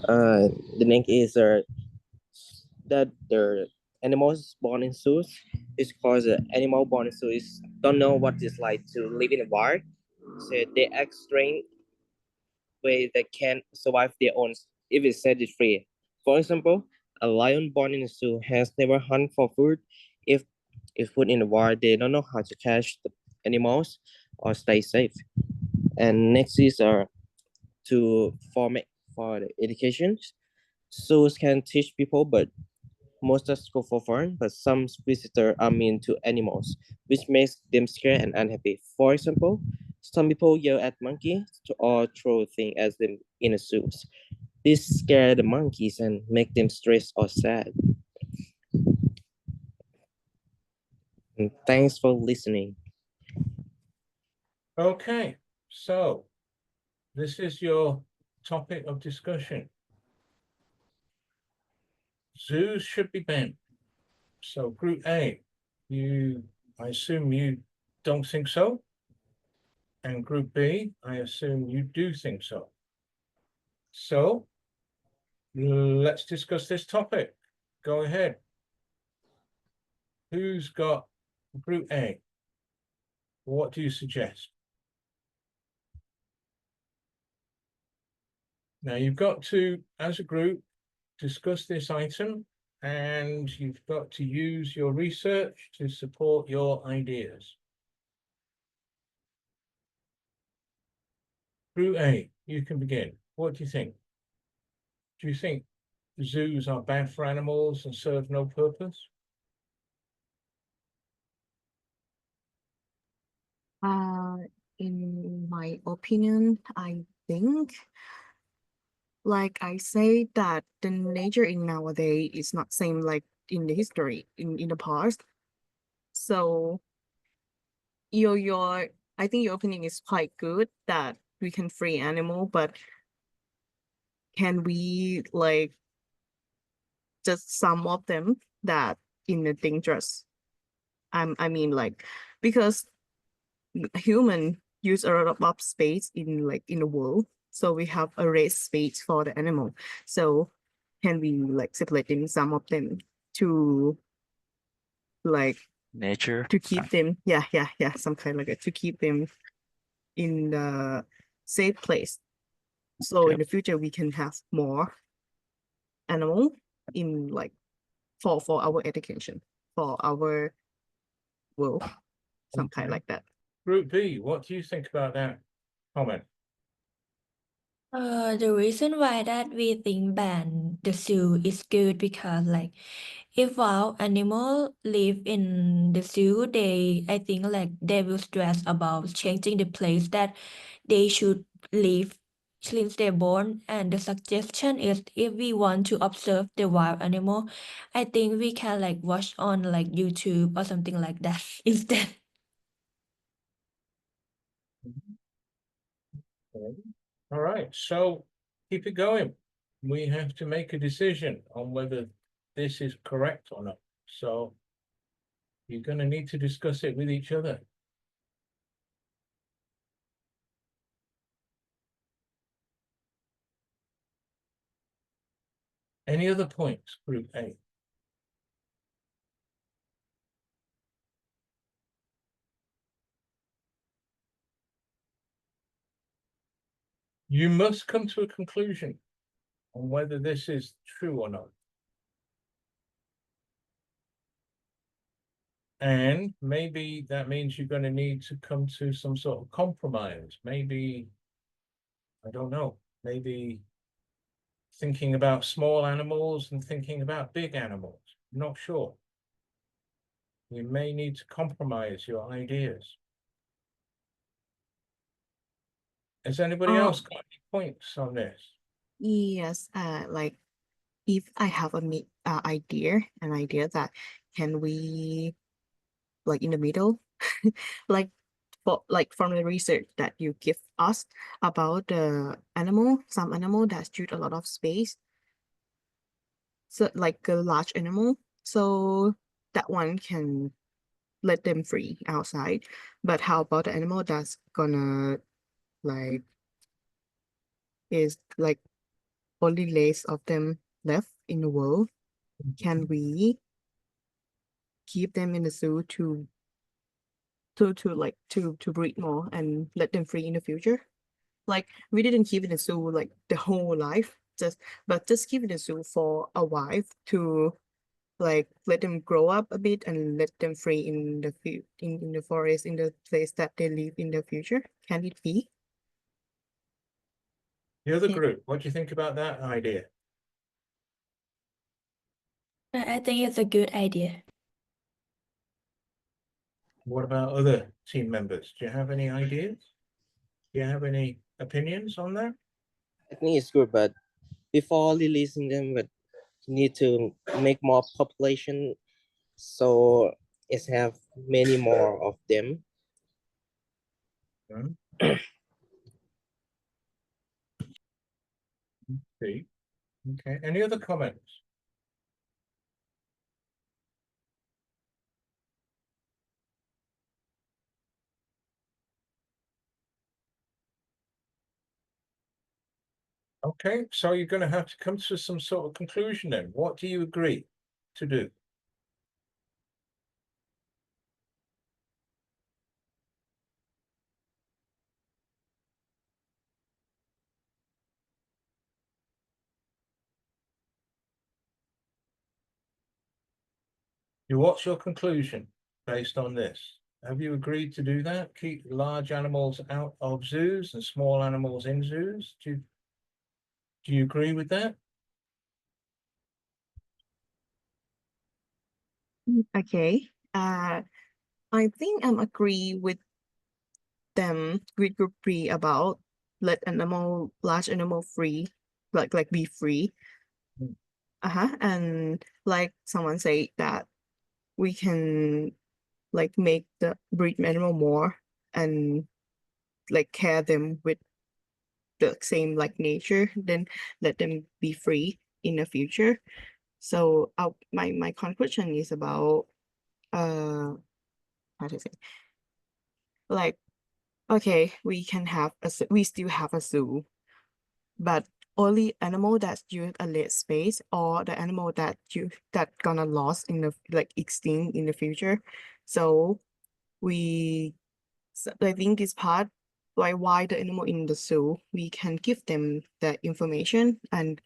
The next is that the animals born in zoos is because the animal born in zoos don't know what it's like to live in the wild, so they act strange way that can survive their own if it's set it free. For example, a lion born in a zoo has never hunted for food. If put in the wild, they don't know how to catch the animals or stay safe. And next is to for the education. Zoos can teach people, but most are school for fun, but some visitors are mean to animals, which makes them scared and unhappy. For example, some people yell at monkeys or throw things at them in the zoos. This scare the monkeys and make them stressed or sad. And thanks for listening. Okay, so this is your topic of discussion. Zoos should be banned. So group A, I assume you don't think so? And group B, I assume you do think so. So let's discuss this topic. Go ahead. Who's got group A? What do you suggest? Now you've got to, as a group, discuss this item, and you've got to use your research to support your ideas. Group A, you can begin. What do you think? Do you think zoos are bad for animals and serve no purpose? In my opinion, I think, like I say, that the nature in nowadays is not same like in the history in the past. So I think your opinion is quite good that we can free animal, but can we like just some of them that in the dangerous? I mean like because human use a lot of space in the world, so we have a race space for the animal. So can we like separating some of them to like Nature. to keep them yeah some kind like that, to keep them in the safe place, so in the future we can have more animal in like for our education, for our world, some kind Okay. like that. Group B, what do you think about that comment? The reason why that we think ban the zoo is good because like if wild animal live in the zoo, I think like they will stress about changing the place that they should live since they're born. And the suggestion is if we want to observe the wild animal, I think we can like watch on like YouTube or something like that instead. Okay. All right, so keep it going. We have to make a decision on whether this is correct or not. So you're gonna need to discuss it with each other. Any other points, Group A? You must come to a conclusion on whether this is true or not. And maybe that means you're gonna need to come to some sort of compromise, maybe, I don't know, maybe thinking about small animals and thinking about big animals, not sure. You may need to compromise your ideas. Has anybody Oh. else got any points on this? Yes, like if I have an idea that can we like in the middle, like from the research that you give us about the some animal that shoot a lot of space, so like a large animal, so that one can let them free outside. But how about the animal that's gonna like is like only less of them left in the world? Can we keep them in the zoo to breed more and let them free in the future? Like we didn't keep in the zoo like the whole life, but just keep in the zoo for a while to like let them grow up a bit and let them free in the in the forest, in the place that they live in the future. Can it be? The other Yeah. group, what do you think about that idea? I think it's a good idea. What about other team members? Do you have any ideas? Do you have any opinions on that? I think it's good, but before releasing them, but you need to make more population, so it's have many more of them. See. Okay, any other comments? Okay, so you're gonna have to come to some sort of conclusion then. What do you agree to do? What's your conclusion based on this? Have you agreed to do that? Keep large animals out of zoos and small animals in zoos? Do you agree with that? Okay. I think I'm agree with them with group 3 about let large animal free, like be free. And like someone say that we can like make the breed animal more and like care them with the same like nature, then let them be free in the future. So my conclusion is about how to say, like, okay, we still have a zoo, but only animal that use a less space, or the animal that gonna lost in the like extinct in the future. So I think this part why the animal in the zoo, we can give them the information and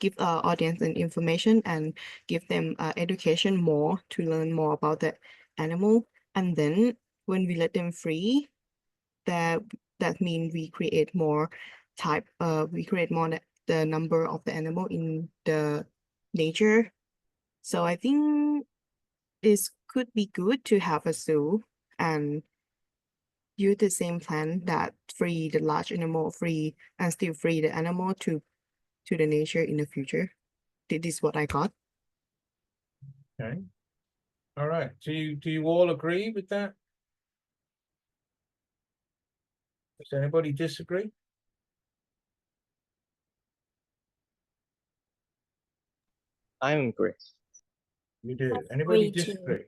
give our audience an information and give them education more to learn more about the animal. And then when we let them free, that means we create more the number of the animal in the nature. So I think this could be good to have a zoo and use the same plan that free the large animal free and still free the animal to the nature in the future. This is what I got. Okay. All right. Do you all agree with that? Does anybody disagree? I'm agree. You do. Anybody agree too. disagree?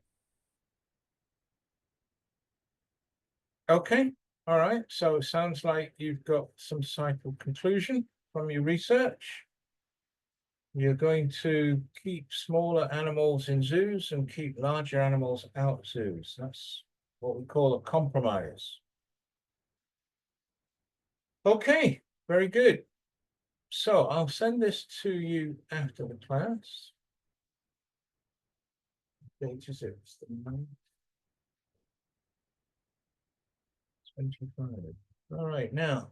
Okay. All right. So it sounds like you've got some type of conclusion from your research. You're going to keep smaller animals in zoos and keep larger animals out of zoos. That's what we call a compromise. Okay, very good. So I'll send this to you after the class. Date is it? It's the 9th. 25. All right, now.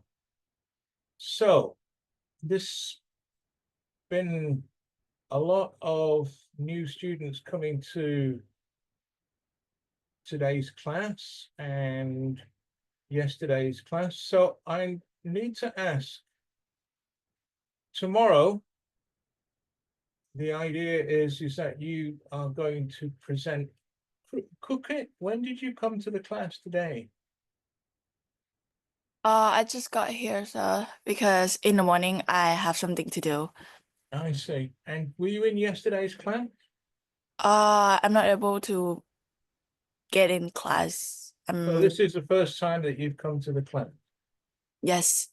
So this been a lot of new students coming to today's class and yesterday's class. So I need to ask, tomorrow, the idea is that you are going to present. Cook it. When did you come to the class today? I just got here, so because in the morning I have something to do. I see. And were you in yesterday's class? I'm not able to get in class. So this is the first time that you've come to the class, Yes,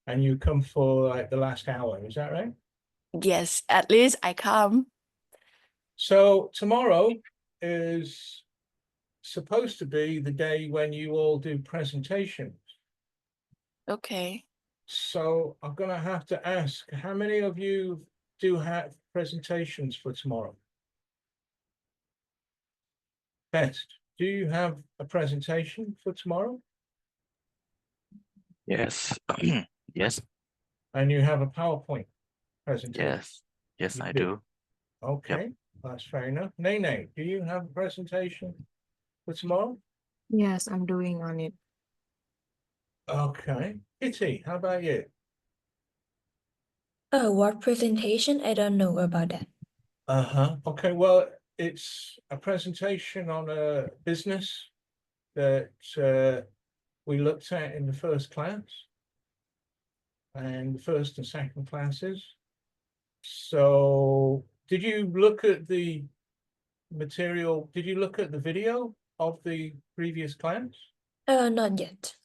and you come for like the last hour, is that right? yes, at least I come. So tomorrow is supposed to be the day when you all do presentations. Okay. So I'm gonna have to ask, how many of you do have presentations for tomorrow? Best, do you have a presentation for tomorrow? Yes. Yes. And you have a PowerPoint presentation? Yes. Yes, You I do. do. Okay, that's fair enough. Nene, do you have a presentation for tomorrow? Yes, I'm doing on it. Okay. Kitty, how about you? What presentation? I don't know about that. Uh-huh. Okay, well, it's a presentation on a business that we looked at in the first class and the first and second classes. So did you look at the material? Did you look at the video of the previous class? Not yet.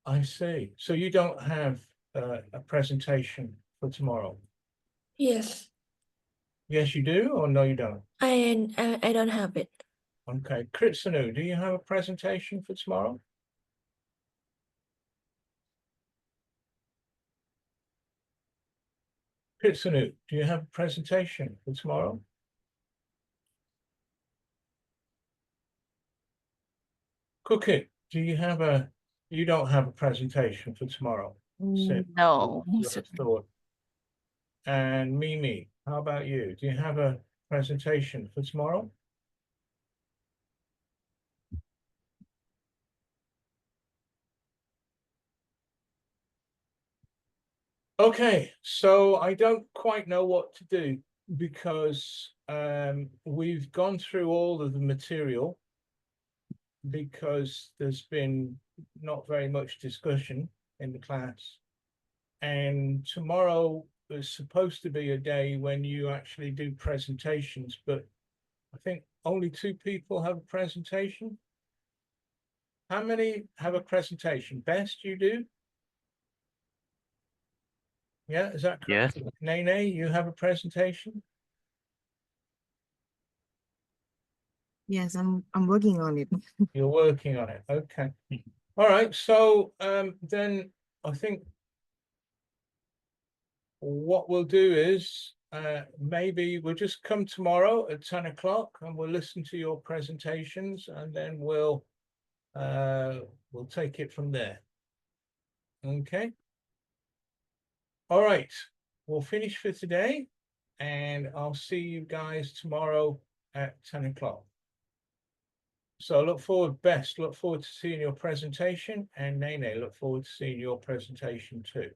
I see. So you don't have a presentation for tomorrow? Yes, Yes, you do, or no, you don't? I don't have it. Okay. Kritsanu, do you have a presentation for tomorrow? Kritsanu, do you have a presentation for tomorrow? Cookie, do you have you don't have a presentation for tomorrow? No. That's thought. And Mimi, how about you? Do you have a presentation for tomorrow? Okay, so I don't quite know what to do because we've gone through all of the material because there's been not very much discussion in the class. And tomorrow is supposed to be a day when you actually do presentations, but I think only 2 people have a presentation. How many have a presentation? Best, you do? Yeah, is that correct? Yes. Nene, you have a presentation? Yes, I'm working on it. You're working on it, okay. All right, so then I think what we'll do is maybe we'll just come tomorrow at 10 o'clock and we'll listen to your presentations and then we'll take it from there. Okay. All right, we'll finish for today. and I'll see you guys tomorrow at 10 o'clock. So look forward to seeing your presentation, and Nene, look forward to seeing your presentation too.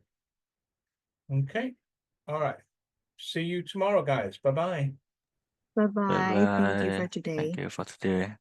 Okay, all right. See you tomorrow, guys. Bye-bye. Bye bye. Thank you for Bye-bye. today. Thank you for today.